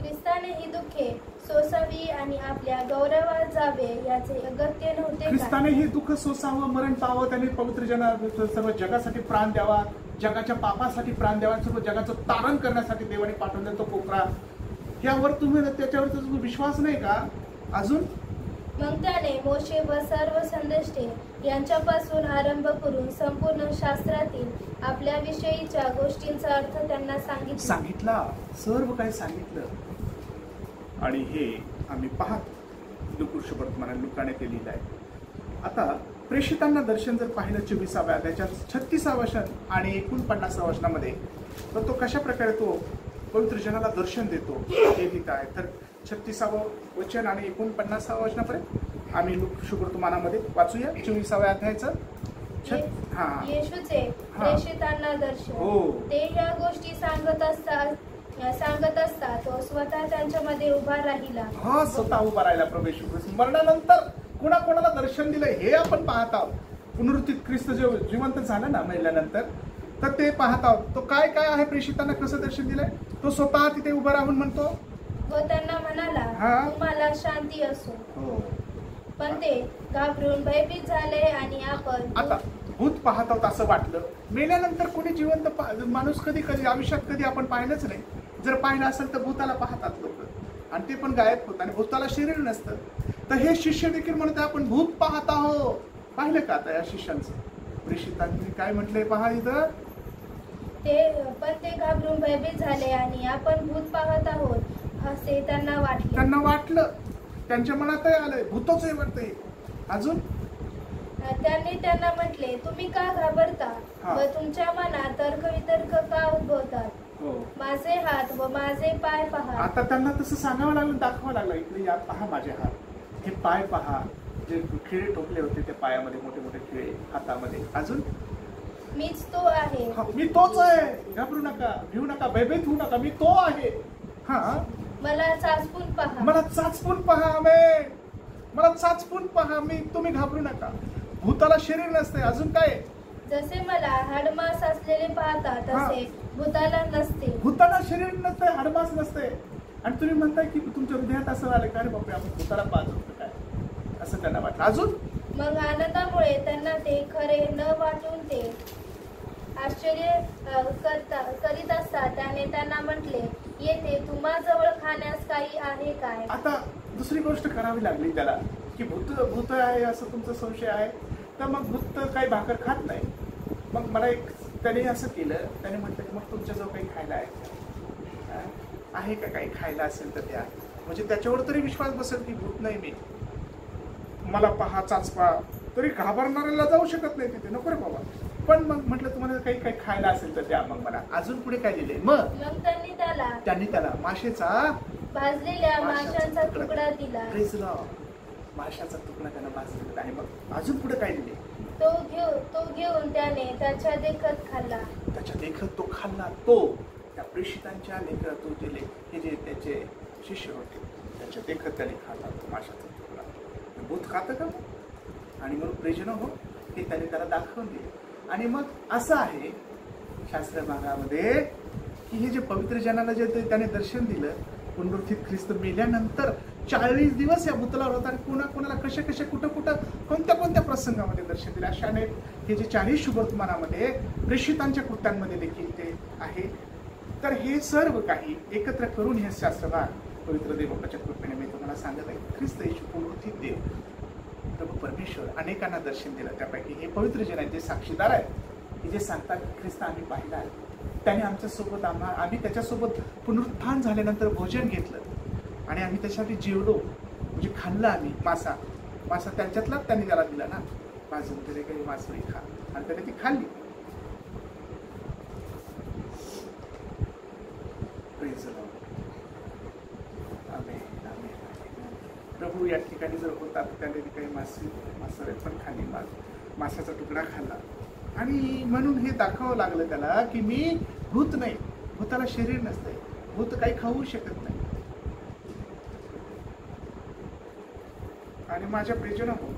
ख्रिस्ताने ही दुःखे सोसावी आणि आपल्या गौरवात जावे याचे अगत्य नव्हते का? ख्रिस्ताने हे दुःख सोसावं, मरण पाहावं, त्यांनी पवित्र सर्व जगासाठी प्राण द्यावा, जगाच्या पापासाठी प्राण द्यावा, सर्व जगाचं तारण करण्यासाठी देवाने पाठवलेला तो कोपरा, यावर तुम्ही त्याच्यावर तुमचा विश्वास नाही का अजून? मग त्याने मोशे व सर्व संदेष्टे यांच्यापासून आरंभ करून संपूर्ण शास्त्रातील आपल्या विषयीच्या गोष्टींचा अर्थ त्यांना सांगितला, सर्व काही सांगितलं. आणि हे आम्ही पाहत लुकाने ते लिहिलं आहे. आता प्रेषितांना दर्शन जर पाहिलं 24व्या त्याच्यात 36व्या वचन आणि 49व्या वचनामध्ये, तर तो कशा प्रकारे तो पवित्र जनाला दर्शन देतो हे लिहित आहे. तर 36वं वचन आणि 49व्या वचनापर्यंत आम्ही शुक्रतुमानामध्ये वाचूया. 24व्या अध्यायाचं येशूचे प्रेषितांना दर्शन. ते या गोष्टी सांगत असता तो स्वतः त्यांच्यामध्ये उभा राहिला. स्वतः उभा राहिला. प्रभू येशू ख्रिस्त मरणानंतर कोणाकोणाला दर्शन दिलं हे आपण पाहत आहोत. पुनरुत्थित ख्रिस्त जे जिवंत झाला ना मेल्यानंतर, तर ते पाहत आहोत. तो काय काय आहे, प्रेषितांना कसं दर्शन दिलंय, तो स्वतः तिथे उभा राहून म्हणतो व त्यांना म्हणाला, तुम्हाला शांती असो. पण ते घाबरून भयभीत झाले आणि आपण आता भूत पाहत आहोत असं वाटलं. मेल्यानंतर कोणी जिवंत माणूस कधी आयुष्यात कधी आपण पाहिलंच नाही. जर पाहिलं असेल तर भूताला पाहतात लोक, आणि ते पण गायब होत, आणि भूताला शरीर नसतं. तर हे शिष्य देखील म्हणते आपण भूत पाहत आहोत. पाहिलं का आता या शिष्यांचं? प्रेषितांनी काय म्हटलंय पहा इथं, पण ते घाबरून भयभीत झाले आणि आपण भूत पाहत आहोत असे त्यांना वाटलं. त्यांच्या मनातही आलंय भूतच आहे वाटतंय. अजून त्यांनी त्यांना म्हटले, तुम्ही का घाबरता व तुमच्या मनात तर्कवितर्क का उद्भवतात? माझे हात व माझे पाय पहा. आता त्यांना तसं सांगावं लागलं, दाखवावं लागलं. इकडे या पहा माझे हात, हे पाय पहा, जे खिळे टोकले होते त्या पायामध्ये, मोठे मोठे खिळे हातामध्ये. अजून मीच तो आहे. मी तोच आहे, घाबरू नका, भिवू नका, भयभीत होऊ नका, मी तो आहे. मला चाचपून पहा. मला चाचपून पहा. मला चाचपून पहा. तुम्ही घाबरू नका. भूताला शरीर नसते. अजून काय? जसे मला हाडमास असलेले पाहता तसे भूताला नसते. भूताला शरीर नसते, हाडमास नसते. आणि तुम्ही म्हणताय की तुमच्या हृदयात असं आलं का, रे बापरे आपण भूताला पाहत होतो काय, असं त्यांना वाटलं. अजून मग आनंदामुळे त्यांना ते खरे न वाटून ते आश्चर्य करीत असता त्याने त्यांना म्हटले, येथे तुम्हाजवळ खाण्यास काही आहे काय? आता दुसरी गोष्ट करावी लागली त्याला, की भूत आहे असं तुमचा संशय आहे, तर मग भूत काही भाकर खात नाही. मग मला त्याने असं केलं, त्याने म्हटलं की मग तुमच्याजवळ काही खायला आहे का, काही खायला असेल तर द्या. म्हणजे त्याच्यावर तरी विश्वास बसेल की भूत नाही, मी मला पहा, चाचपा. तरी घाबरणाऱ्याला जाऊ शकत नाही तिथे, नको रे बाबा. पण मग म्हटलं तुम्हाला काही खायला असेल तर द्या मग मला. अजून पुढे काय दिले? मग त्यांनी त्याला माशाचा भाजलेल्या माशाचा तुकडा दिला. माशाचा तुकडा त्याला भाजलेला. आणि मग अजून पुढे काय दिले? तो घेऊन त्याने त्याच्या देखत खाल्ला. तो खाल्ला. तो त्या प्रेषितांच्या लेखत तो हे जे त्याचे शिष्य होते त्याच्या देखत त्याने खाल्ला तो माशाचा तुकडा. भूत खातं का? आणि मग प्रेषण हो हे त्याला दाखवून दिले. आणि मग असं आहे शास्त्र भागामध्ये की हे जे पवित्र जनाला जे त्याने दर्शन दिलं, पुनरुत्थित ख्रिस्त मेल्यानंतर 40 दिवस या भूतलावर होता. आणि कोणाला कशा कुठं कोणत्या प्रसंगामध्ये दर्शन दिलं. अशाने हे जे 40 शुभवर्तमानामध्ये प्रेषितांच्या कृत्यांमध्ये देखील ते आहे. तर हे सर्व काही एकत्र करून हे शास्त्रभाग पवित्र देवबापाच्या कृपेने मी तुम्हाला सांगत आहे. ख्रिस्त येशू पुनरुत्थित देव प्रभू परमेश्वर अनेकांना दर्शन दिलं. त्यापैकी हे पवित्र जन आहेत जे साक्षीदार आहेत, की जे सांगतात ख्रिस्त आम्ही पाहिला आहे. त्याने आमच्यासोबत आम्ही त्याच्यासोबत पुनरुत्थान झाल्यानंतर भोजन घेतलं आणि आम्ही त्याच्यासाठी जेवलो, म्हणजे खाल्लं आम्ही. मासा त्यांच्यातलाच त्यांनी त्याला दिला ना, भाजून तरी काही मासळी खा, आणि त्याने ती खाल्ली. प्रभू या ठिकाणी जर होतात त्याने काही मासळे पण खाल्ली, माशाचा तुकडा खाल्ला. आणि म्हणून हे दाखवावं लागलं त्याला की मी भूत नाही, भूताला शरीर नसते, भूत काही खाऊ शकत नाही. आणि माझ्या प्रियजन हो,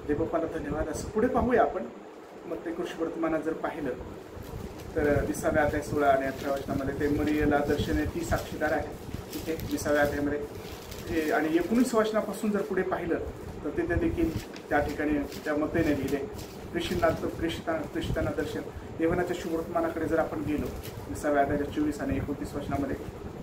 देवबापाला धन्यवाद. असं पुढे पाहूया आपण. मग ते कृष्ण वर्तमानात जर पाहिलं तर 20व्या अध्याय 16 आणि 18 वचनामध्ये ते मरियला दर्शने ती साक्षीदार आहे तिथे 20व्या अध्यायामध्ये. आणि 19 वचनापासून जर पुढे पाहिलं तर तिथे देखील त्या ठिकाणी त्या मतेने लिहिले प्रेषितांना दर्शन. देवाच्या शुभवर्तमानाकडे जर आपण गेलो 20व्या अध्यायाच्या 24 आणि 29 वचनामध्ये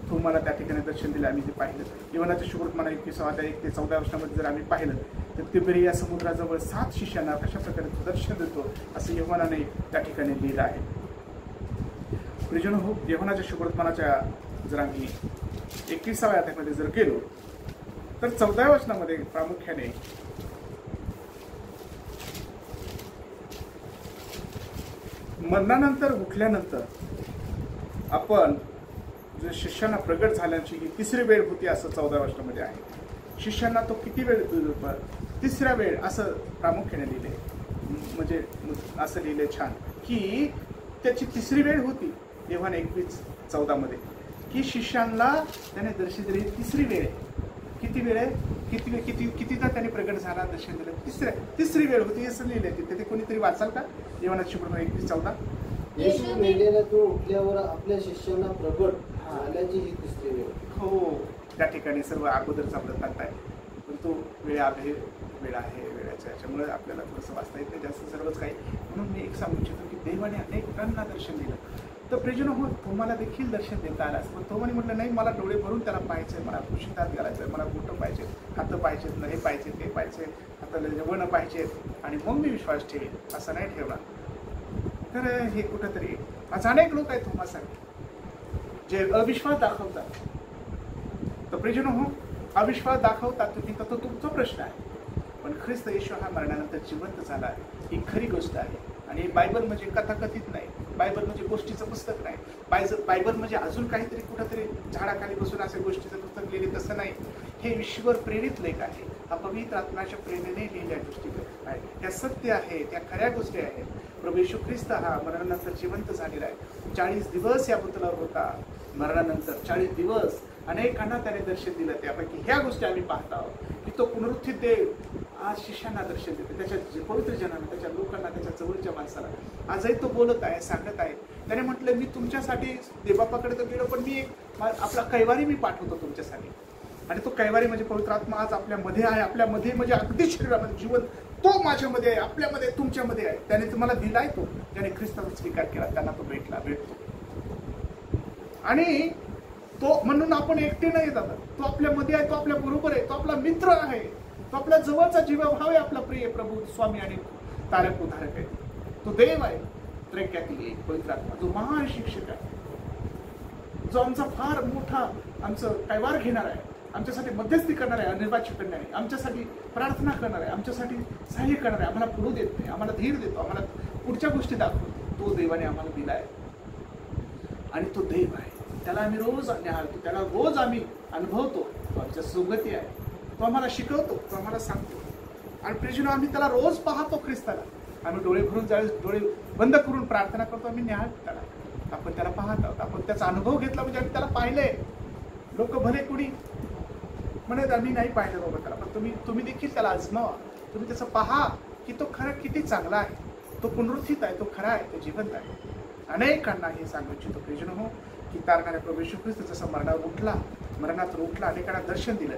तुम्हाला त्या ठिकाणी दर्शन दिलं आम्ही ते पाहिलं. देवाच्या शुभवर्तमाना 21व्या अध्याय 1 ते 14 वचनामध्ये जर आम्ही पाहिलं तर तिबेरिया समुद्राजवळ 7 शिष्यांना कशा प्रकारे दर्शन देतो असं योहानाने त्या ठिकाणी लिहिलं आहे. प्रियजन हो, योहानाच्या शुभवर्तमानाच्या जर आम्ही 21व्या अध्यायामध्ये जर गेलो तर 14व्या वचनामध्ये प्रामुख्याने मरणानंतर उठल्यानंतर आपण जे शिष्यांना प्रगट झाल्याची ही तिसरी वेळ होती असं 14व्या वचनामध्ये आहे. शिष्यांना तो किती वेळ, तिसऱ्या वेळ असं प्रामुख्याने लिहिले. म्हणजे असं लिहिले छान की त्याची तिसरी वेळ होती. योहान 21:14 की शिष्यांना त्याने दर्शन दिले. तिसरी वेळ किती वेळ आहे, कितीदा त्याने प्रगट झाला दर्शन दिलं, तिसरी वेळ होती असं लिहिले. तिथे ते कोणीतरी वाचाल का? योहानाची शुभवर्तमान 21:14. येशू मेलेल्यातून उठल्यावर आपल्या शिष्यांना प्रगट झाल्याची ही तिसरी वेळ. हो, त्या ठिकाणी सर्व अगोदरचा वृत्तांत आहे, पण तो वेळ आहे वेळाच्या याच्यामुळे आपल्याला थोडंसं वाचता येत नाही जास्त सर्वच काही. म्हणून मी एक सांगू इच्छितो की देवाने अनेकांना दर्शन दिलं. तर प्रियजन हो, तुम्हाला देखील दर्शन देता आलं असं. पण तो म्हटलं नाही मला डोळे भरून त्याला पाहायचंय, मला कुशीतात घालायचंय, मला बोटं पाहिजे, हातं पाहिजेत, हे पाहिजे ते पाहिजे, हाताला जवळणं पाहिजेत आणि मग मी विश्वास ठेवेल असं नाही ठेवला. तर हे कुठंतरी आज अनेक लोक आहेत तुम्हासाठी जे अविश्वास दाखवतात. तर प्रियजन हो, अविश्वास दाखवतात तुम्ही तर तो तुमचा प्रश्न आहे. पण ख्रिस्त येशू हा मरणानंतर जिवंत झाला ही खरी गोष्ट आहे. आणि बायबल म्हणजे कथाकथित नाही, बायबल म्हणजे गोष्टीचं पुस्तक नाही, बायबल म्हणजे अजून काहीतरी कुठंतरी झाडाखाली बसून अशा गोष्टीचं पुस्तक लिहिले तसं नाही. हे ईश्वर प्रेरित लेख आहे, हा पवित्र आत्म्याच्या प्रेरणेने लिहिल्या गोष्टी आहे. त्या सत्य आहे, त्या खऱ्या गोष्टी आहेत. प्रभू येशू ख्रिस्त हा मरणानंतर जिवंत झालेला आहे. 40 दिवस या पुतळ्यावर होता. मरणानंतर 40 दिवस अनेकांना त्याने दर्शन दिलं. त्यापैकी ह्या गोष्टी आम्ही पाहत आहोत की तो पुनरुत्थित देव आज शिष्यांना दर्शन देते, त्याच्या पवित्र जनांना, त्याच्या लोकांना, त्याच्या जवळच्या माणसाला आजही तो बोलत आहे, सांगत आहे. त्याने म्हटलं मी तुमच्यासाठी देवबापाकडे तर गेलो, पण मी आपला कैवारी मी पाठवतो तुमच्यासाठी. आणि तो कैवारी म्हणजे पवित्र आत्मा आज आपल्यामध्ये आहे. आपल्यामध्ये म्हणजे अगदी शरीरामध्ये जीवन तो माझ्यामध्ये आहे, आपल्यामध्ये, तुमच्यामध्ये आहे. त्याने तुम्हाला दिलाय, तो त्याने ख्रिस्ताचा स्वीकार केला, त्यांना तो भेटतो. आणि तो म्हणून आपण एकटे नाही जातात, तो आपल्यामध्ये आहे, तो आपल्या बरोबर आहे, तो आपला मित्र आहे, तो आपल्या जवळचा जीवभाव आहे, आपला प्रिय प्रभू स्वामी आणि तारक उधारक आहे. तो देव आहे, त्रैक्यातील एक पवित्र आत्मा, जो महान शिक्षक आहे, जो आमचा फार मोठा आमचं कैवार घेणार आहे, आमच्यासाठी मध्यस्थी करणार आहे, निर्वाचित करणार आहे, आमच्यासाठी प्रार्थना करणार आहे, आमच्यासाठी सहाय्य करणार आहे, आम्हाला पडू देत नाही, आम्हाला धीर देतो, आम्हाला पुढच्या गोष्टी दाखवतो. तो देवाने आम्हाला दिलाय आणि तो देव आहे. त्याला आम्ही रोज निहाळतो, त्याला रोज आम्ही अनुभवतो. तो आमच्या सोबती आहे, तो आम्हाला शिकवतो, तो आम्हाला सांगतो. आणि प्रियजन आम्ही त्याला रोज पाहतो. ख्रिस्ताला आम्ही डोळे भरून ज्यावेळेस डोळे बंद करून प्रार्थना करतो, आम्ही निहाळतो त्याला. आपण त्याला पाहत आहोत, आपण त्याचा अनुभव घेतला म्हणजे आम्ही त्याला पाहिलंय. लोक भले कुणी म्हणत आम्ही नाही पाहिलं बाबा त्याला, पण तुम्ही देखील त्याला आजमावा. तुम्ही त्याचं पहा की तो खरं किती चांगला आहे, तो पुनरुत्थित आहे, तो खरा आहे, तो जिवंत आहे. अनेकांना हे सांगू इच्छितो प्रियजन हो की तारणाऱ्या प्रभू येशू ख्रिस्त जसं मरणातून उठला, अनेकांना दर्शन दिलं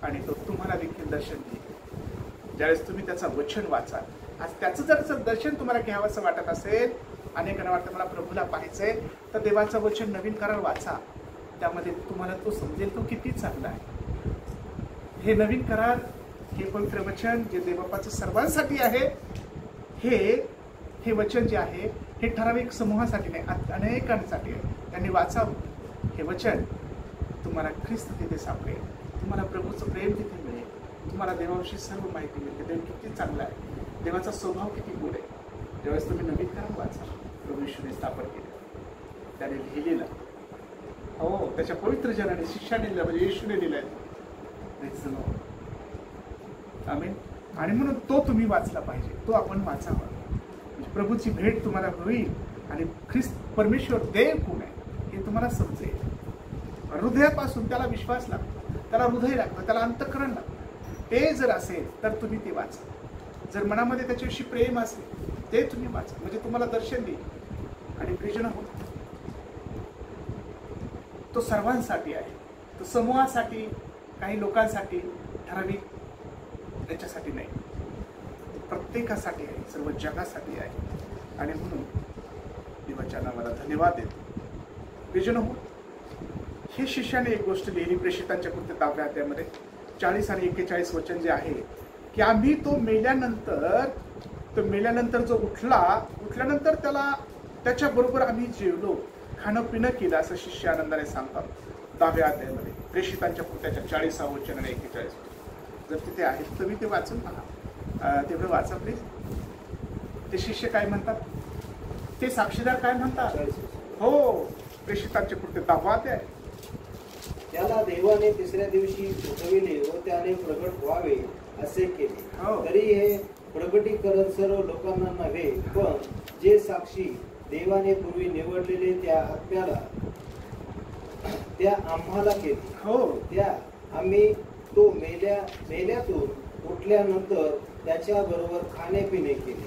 आणि तो तुम्हाला देखील दर्शन देईल ज्यावेळेस तुम्ही त्याचं वचन वाचाल. आज त्याचं जर दर्शन तुम्हाला घ्यावंसं वाटत असेल, अनेकांना वाटतं मला प्रभूला पाहायचंय, तर देवाचं वचन नवीन करार वाचा. त्यामध्ये तुम्हाला तो समजेल तो किती चांगला आहे. हे नवीन करार, हे पवित्र वचन जे देवबापाचं सर्वांसाठी आहे, हे वचन जे आहे हे ठराविक समूहासाठी नाही, अनेकांसाठी आहे. त्यांनी वाचावं हे वचन. तुम्हाला ख्रिस्त तिथे सापडेल, तुम्हाला प्रभूचं प्रेम तिथे मिळेल, तुम्हाला देवाविषयी सर्व माहिती मिळते. देव किती चांगला आहे, देवाचा स्वभाव किती गोड आहे. ज्यावेळेस तुम्ही नवीन करार वाचा, प्रभू येशूने स्थापन केलं, त्याने लिहिलेलं, हो त्याच्या पवित्र जनाने, शिष्याने लिहिलं, म्हणजे येशूने लिहिलंय. आमीन. आणि म्हणून तो तुम्ही वाचला पाहिजे, तो आपण वाचावा. प्रभूची भेट तुम्हाला होईल आणि ख्रिस्त परमेश्वर देव कोण आहे हे तुम्हाला समजेल. हृदयापासून त्याला विश्वास लागतो, त्याला हृदय लागतं, त्याला अंतःकरण लागतं. ते जर असेल तर तुम्ही ते वाचा. जर मनामध्ये त्याच्याविषयी प्रेम असेल ते तुम्ही वाचा, म्हणजे तुम्हाला दर्शन देईल आणि प्रिजन होत. तो सर्वांसाठी आहे, तो समूहासाठी, काही लोकांसाठी, ठराविक त्याच्यासाठी नाही, प्रत्येकासाठी आहे, सर्व जगासाठी आहे. आणि म्हणून देवाच्या नावाला धन्यवाद देतो. प्रिजन हो, हे शिष्याने एक गोष्ट लिहिली प्रेषितांच्या कृत्य 10व्या अध्यायामध्ये 40 आणि 41 वचन जे आहे की आम्ही तो मेल्यानंतर जो उठल्यानंतर त्याच्या बरोबर आम्ही जेवलो, खाणं पिणं केलं, असं शिष्य आनंदाने सांगतात 10व्या अध्यायामध्ये प्रेषितांच्या कृत्याच्या 40 वचन आणि 41 वचन. जर तिथे आहे तर मी ते वाचून पहा, तेवढं वाचा प्लीज. ते शिष्य काय म्हणतात, ते साक्षीदार काय म्हणतात? हो, प्रेषितांचे कृत्य 10वा अध्याय. त्याला देवाने तिसऱ्या दिवशी उठविले व त्याने प्रगट व्हावे असे केले. तरी हे प्रगटीकरण सर्व लोकांना नव्हे, पण जे साक्षी देवाने पूर्वी निवडलेले त्या आम्हाला केले. त्या आम्ही तो मेल्यातून उठल्यानंतर त्याच्या बरोबर खाणे पिणे केले.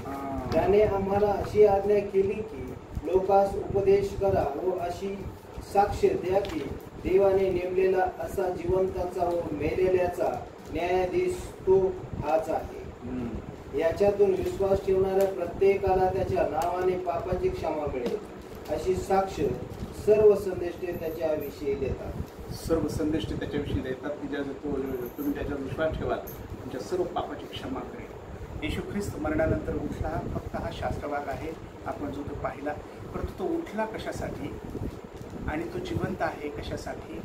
त्याने आम्हाला अशी आज्ञा केली की लोकांस उपदेश करा व अशी साक्ष द्या की देवाने नेमलेला असा जिवंताचा व मेलेल्याचा न्यायाधीश तो हाच आहे. याच्यातून विश्वास ठेवणाऱ्या प्रत्येकाला त्याच्या नावाने पापाची क्षमा मिळेल अशी साक्ष सर्व संदेष्टे त्याच्याविषयी देतात. सर्व संदेष्टे त्याच्याविषयी देतात की तुम्ही त्याच्यावर विश्वास ठेवाल, तुमच्या सर्व पापाची क्षमा करेल. येशू ख्रिस्त मरणानंतर उठला, फक्त हा शास्त्रभाग आहे आपण जो तो पाहिला. परंतु तो उठला कशासाठी आणि तो जिवंत आहे कशासाठी,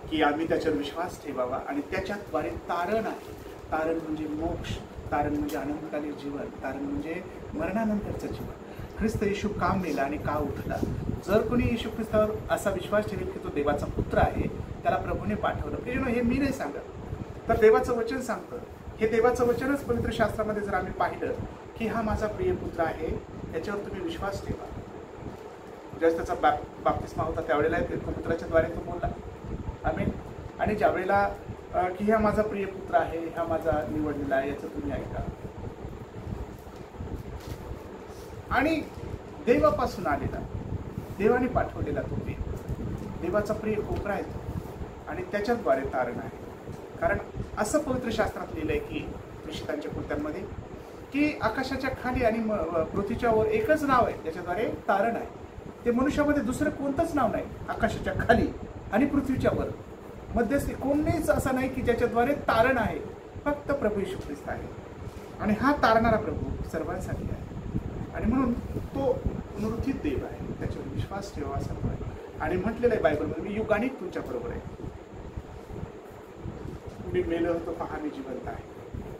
की आम्ही त्याच्यावर विश्वास ठेवावा आणि त्याच्याद्वारे तारण आहे. तारण म्हणजे मोक्ष, तारण म्हणजे अनंतकालीन जीवन, तारण म्हणजे मरणानंतरचं जीवन. ख्रिस्त येशू का मेला आणि का उठला? जर कोणी येशू ख्रिस्तावर असा विश्वास ठेवेल की तो देवाचा पुत्र आहे, त्याला प्रभूने पाठवलं. हे मी नाही सांगत, तर देवाचं वचन सांगतं. हे देवाचं वचनच पवित्र शास्त्रामध्ये जर आम्ही पाहिलं की हा माझा प्रिय पुत्र आहे, त्याच्यावर तुम्ही विश्वास ठेवा. ज्यावेळेस त्याचा बाप्तिस्मा होता त्यावेळेला पुत्राच्या द्वारे तो बोलला, आमेन. आणि ज्यावेळेला की हा माझा प्रिय पुत्र आहे, हा माझा निवडलेला आहे, याचं तुम्ही ऐका. आणि देवापासून आलेला, देवाने पाठवलेला तो देवाचा प्रिय कोपरा आहे तो, आणि त्याच्याद्वारे तारण आहे. कारण असं पवित्र शास्त्रात लिहिलंय की प्रेषितांच्या कृत्यांमध्ये की आकाशाच्या खाली आणि पृथ्वीच्या वर एकच नाव आहे ज्याच्याद्वारे तारण आहे. ते मनुष्यामध्ये दुसरं कोणतंच नाव नाही. आकाशाच्या खाली आणि पृथ्वीच्या वर मध्यस्थी कोणीच असं नाही की ज्याच्याद्वारे तारण आहे, फक्त प्रभू येशू ख्रिस्त आहे. आणि हा तारणारा प्रभू सर्वांसाठी आहे. आणि म्हणून तो पुनरुत्थित देव आहे, त्याच्यावर विश्वास ठेवा असं आहे. आणि म्हटलेलं आहे बायबलमध्ये, मी युगानिक तुमच्या बरोबर आहे. मी मेलो होतो, पहा मी जिवंत आहे,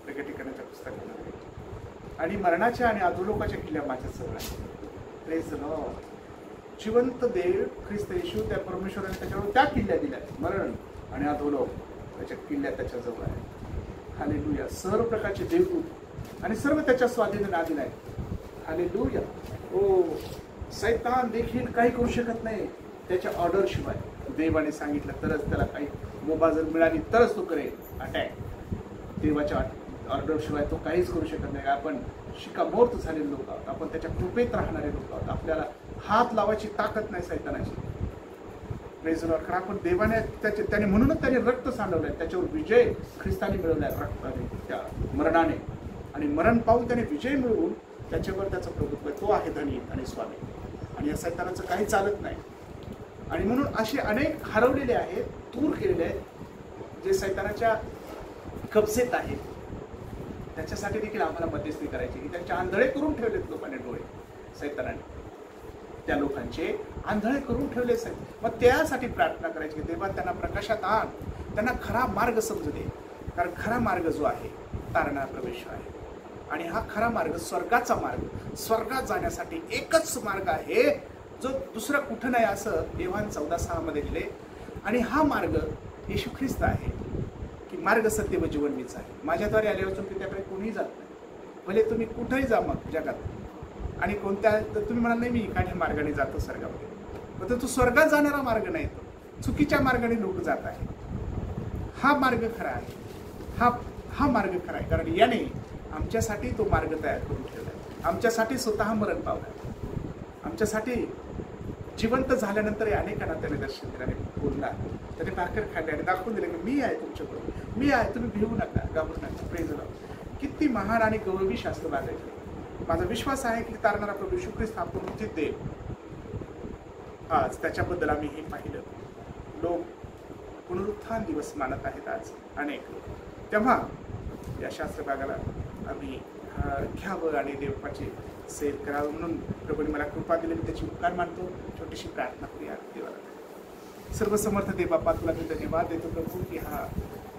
प्रकटीकरणाच्या पुस्तकामध्ये. आणि मरणाच्या आणि अधोलोकाच्या किल्ल्या माझ्या जवळ आहे. Praise the Lord. जिवंत देव ख्रिस्त येशू, त्या परमेश्वराने त्याच्यावर त्या किल्ल्या दिल्या, मरण आणि अधोलोक त्याच्या किल्ल्या त्याच्याजवळ आहे. हालेलुया. सर्व प्रकारचे देवदूत आणि सर्व त्याच्या स्वाधीन नाधीन आहेत. हालेलुया. ओ, सैतान देखील काही करू शकत नाही त्याच्या ऑर्डर शिवाय. देवाने सांगितलं तरच त्याला काही मोबा जर मिळाली तरच तो करेल अटॅक. देवाच्या ऑर्डर शिवाय तो काहीच करू शकत नाही. आपण शिकामोर्त झालेले लोक आहोत, आपण त्याच्या कृपेत राहणारे लोक आहोत. आपल्याला हात लावायची ताकद नाही सैतानाची. Praise the Lord. कारण आपण देवाने त्याने म्हणूनच त्याने रक्त सांडवलंय, त्याच्यावर विजय ख्रिस्ताने मिळवलाय रक्ताने, त्या मरणाने. आणि मरण पाहून त्याने विजय मिळवून त्याच्यावर त्याचं प्रभुत्व, तो आहे धनी आणि स्वामी. आणि या सैतानाचं काही चालत नाही. आणि म्हणून असे अनेक हरवलेले आहेत, दूर केलेले आहेत, जे सैतानाच्या कब्जेत आहेत. त्याच्यासाठी देखील आम्हाला मध्यस्थी करायची की त्यांचे आंधळे करून ठेवलेत लोकांनी डोळे सैतानाने. त्या लोकांचे आंधळे करून ठेवले आहेत. मग त्यासाठी प्रार्थना करायची की देवा त्यांना प्रकाशात आण, त्यांना खरा मार्ग समजू दे. कारण खरा मार्ग जो आहे तारणारा प्रवेश आहे. आणि हा खरा मार्ग स्वर्गाचा मार्ग, स्वर्गात जाण्यासाठी एकच मार्ग आहे जो दुसरा कुठं नाही, असं योहान 14:6 मध्ये लिहिले. आणि हा मार्ग येशू ख्रिस्त आहे की मार्ग सत्य व जीवन मीच आहे. माझ्याद्वारे आले असून त्याकडे कोणीही जात नाही. भले तुम्ही कुठेही जा मग जगात, आणि कोणत्या, तर तुम्ही म्हणाल नाही मी इकडे मार्गाने जातो स्वर्गामध्ये, पण तो स्वर्गात जाणारा मार्ग नाही. चुकीच्या मार्गाने लोक जात आहेत. हा मार्ग खरा आहे, हा मार्ग खरा आहे, कारण याने आमच्यासाठी तो मार्ग तयार करून ठेवला आहे. आमच्यासाठी स्वतः मरण पावला, आमच्यासाठी जिवंत झाल्यानंतर अनेकांना त्याने दर्शन दिलं आणि बोलला. त्याने भाकर खाल्ली आणि दाखवून दिले की मी आहे तुमच्याबरोबर, मी आहे, तुम्ही भिवू नका, घाबरू नका. Praise Lord. किती महान आणि गौरवी शास्त्र बांधायचे. माझा विश्वास आहे की तारणारा प्रभू येशू ख्रिस्त आपण उचित देईल. आज त्याच्याबद्दल आम्ही हे पाहिलं. लोक पुनरुत्थान दिवस मानत आहेत आज अनेक लोक. तेव्हा या शास्त्र भागाला आम्ही घ्यावं आणि देवाची सेल करावं म्हणून प्रभूने मला कृपा दिली. मी त्याची उपकार मानतो. छोटीशी प्रार्थना करूया देवाला. सर्वसमर्थ देव बाप्पा, तुला मी धन्यवाद देतो प्रभू की हा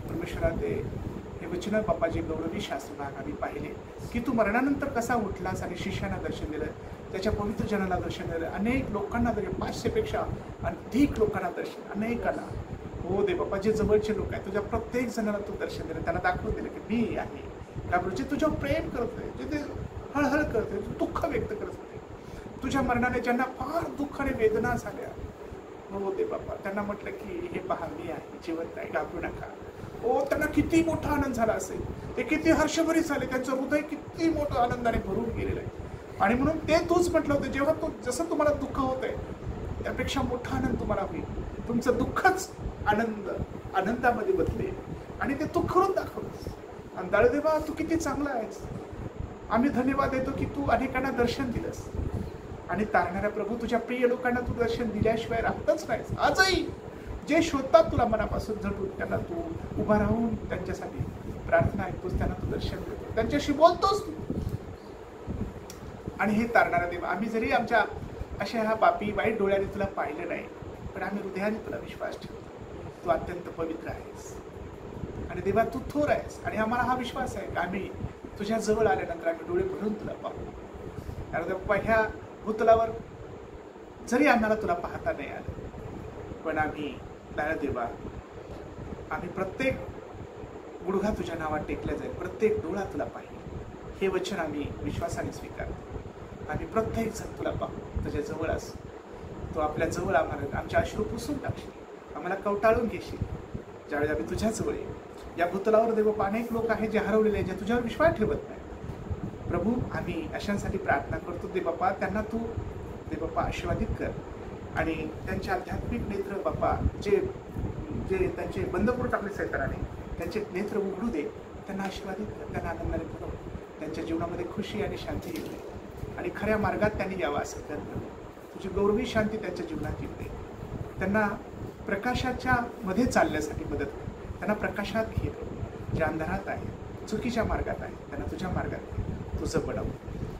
परमेश्वरा ते हे वचन बाप्पा जे गौरवी शास्त्र भाग आम्ही पाहिले की तू मरणानंतर कसा उठलास आणि शिष्यांना दर्शन दिलं, त्याच्या पवित्र जनाला दर्शन दिलं, अनेक लोकांना दर्शन, 500 पेक्षा अधिक लोकांना दर्शन, अनेकांना. हो दे बाप्पा, जे जवळचे लोक आहेत तुझ्या प्रत्येक जणाला तू दर्शन दिलं, त्यांना दाखवून दिलं की मी आहे. घाबरू जे तुझ्यावर प्रेम करतोय, जे ते हळहळ करतोय, दुःख व्यक्त करत होते, तुझ्या मरणाने ज्यांना फार दुःख आणि वेदना झाल्या, हो दे बाप्पा, त्यांना म्हटलं की हे पहा मी आहे, जिवंत आहे, घाबरू नका. हो, त्यांना किती मोठा आनंद झाला असेल, ते किती हर्षभरीत झाले, त्यांचं हृदय किती मोठं आनंदाने भरून गेलेलं आहे. आणि म्हणून ते तूच म्हटलं होतं, जेव्हा तू जसं तुम्हाला दुःख होतंय त्यापेक्षा मोठा आनंद तुम्हाला होईल. तुमचं दुःखच आनंदामध्ये बदलेल आणि ते तू करून दाखवतोस. आणि दाळदेवा, तू किती चांगला आहेस. आम्ही धन्यवाद देतो की तू अनेकांना दर्शन दिलंस आणि तारणाऱ्या प्रभू तुझ्या प्रिय लोकांना तू दर्शन दिल्याशिवाय राहतच नाहीस. आजही जे शोधतात तुला मनापासून झटून, त्यांना तू उभा राहून त्यांच्यासाठी प्रार्थना ऐकतोस, त्यांना तू दर्शन देतो, त्यांच्याशी बोलतोस तू. आणि हे तारणारा देव, आम्ही जरी आमच्या अशा ह्या पापी वाईट डोळ्याने तुला पाहिलं नाही, पण आम्ही हृदयाने तुला विश्वास ठेवतो. तू अत्यंत पवित्र आहेस आणि देवा तू थोर आहेस. आणि आम्हाला हा विश्वास आहे की आम्ही तुझ्या जवळ आल्यानंतर आम्ही डोळे भरून तुला पाहू. कारण ह्या भूतलावर जरी आम्हाला तुला पाहता नाही आलं, पण आम्ही देवा, आम्ही प्रत्येक गुडघा तुझ्या नावात टेकल्या जाईल, प्रत्येक डोळा तुला पाहिजे. हे वचन आम्ही विश्वासाने स्वीकारतो. आम्ही प्रत्येक जण तुला पाहू, तुझ्या जवळ असू. तो आपल्या जवळ आम्हाला आमच्या अश्रू पुसून टाकशील, आम्हाला कवटाळून घेशील ज्यावेळी आम्ही तुझ्या जवळ येऊ. या भूतलावर देव अनेक लोक आहेत जे हरवलेले आहेत, जे तुझ्यावर विश्वास ठेवत नाही. प्रभू, आम्ही अशांसाठी प्रार्थना करतो दे बाप्पा, त्यांना तू दे बाप्पा आशीर्वादित कर आणि त्यांचे आध्यात्मिक नेत्र बाप्पा जे त्यांचे बंद करून टाकले सैतानाने, त्यांचे नेत्र उघडू दे, त्यांना आशीर्वादित कर, त्यांना आनंदाने भरव, त्यांच्या जीवनामध्ये खुशी आणि शांती येऊ दे आणि खऱ्या मार्गात त्यांनी यावं असं कर. तुझी गौरवी शांती त्यांच्या जीवनात येऊ दे. त्यांना प्रकाशाच्या मध्ये चालण्यासाठी मदत कर. त्यांना प्रकाशात घे. जे अंधारात आहे, चुकीच्या मार्गात आहे, त्यांना तुझ्या मार्गात घे, तुझं बनव.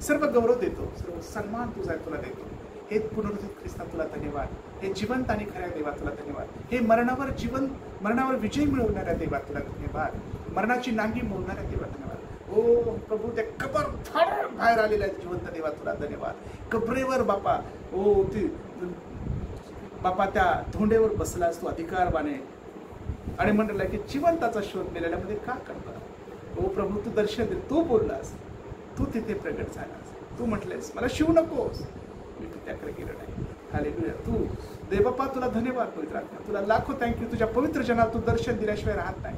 सर्व गौरव देतो, सर्व सन्मान तुझा तुला देतो. हे पुनरुत्थित ख्रिस्ता तुला धन्यवाद. हे जिवंत आणि खऱ्या देवा तुला धन्यवाद. हे मरणावर विजय मिळवणाऱ्या देवा तुला धन्यवाद. मरणाची नांगी मोडणाऱ्या देवा धन्यवाद. ओ प्रभू, त्या कबर फाड बाहेर आलेल्या जिवंत देवा तुला धन्यवाद. कबरेवर बापा, ओ ती बापा त्या धोंडेवर बसलास तू अधिकारवाने आणि म्हणला की जिवंताचा शोध मिळाल्यामध्ये का करता. ओ प्रभू, तू दर्शन दे, तू बोललास, तू तिथे प्रगट झालास, तू म्हटलेस मला शिवू नकोस, मी त्याकडे गेलो नाही. हालेलुया. तू देवबापा तुला धन्यवाद. पवित्र आत्मा तुला लाखो थँक्यू. तुझ्या पवित्र जनाला तू दर्शन दिल्याशिवाय राहत नाही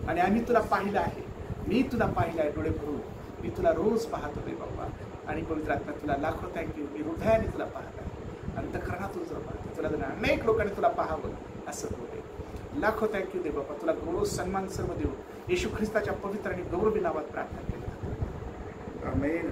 आणि आम्ही तुला पाहिलं आहे, मी तुला पाहिलं आहे डोळे भरून, मी तुला रोज पाहतो देवबापा. आणि पवित्र आत्मा तुला लाखो थँक्यू. मी हृदयाने तुला पाहत आहे, अंतःकरणातून तुला पाहतो. तुला अनेक लोकांनी तुला पाहावं असं होते. लाखो थँक्यू देवबापा. तुला गौरव सन्मान सर्व देऊ येशू ख्रिस्ताच्या पवित्र आणि गौरवी नावात प्रार्थना केली. आमेन.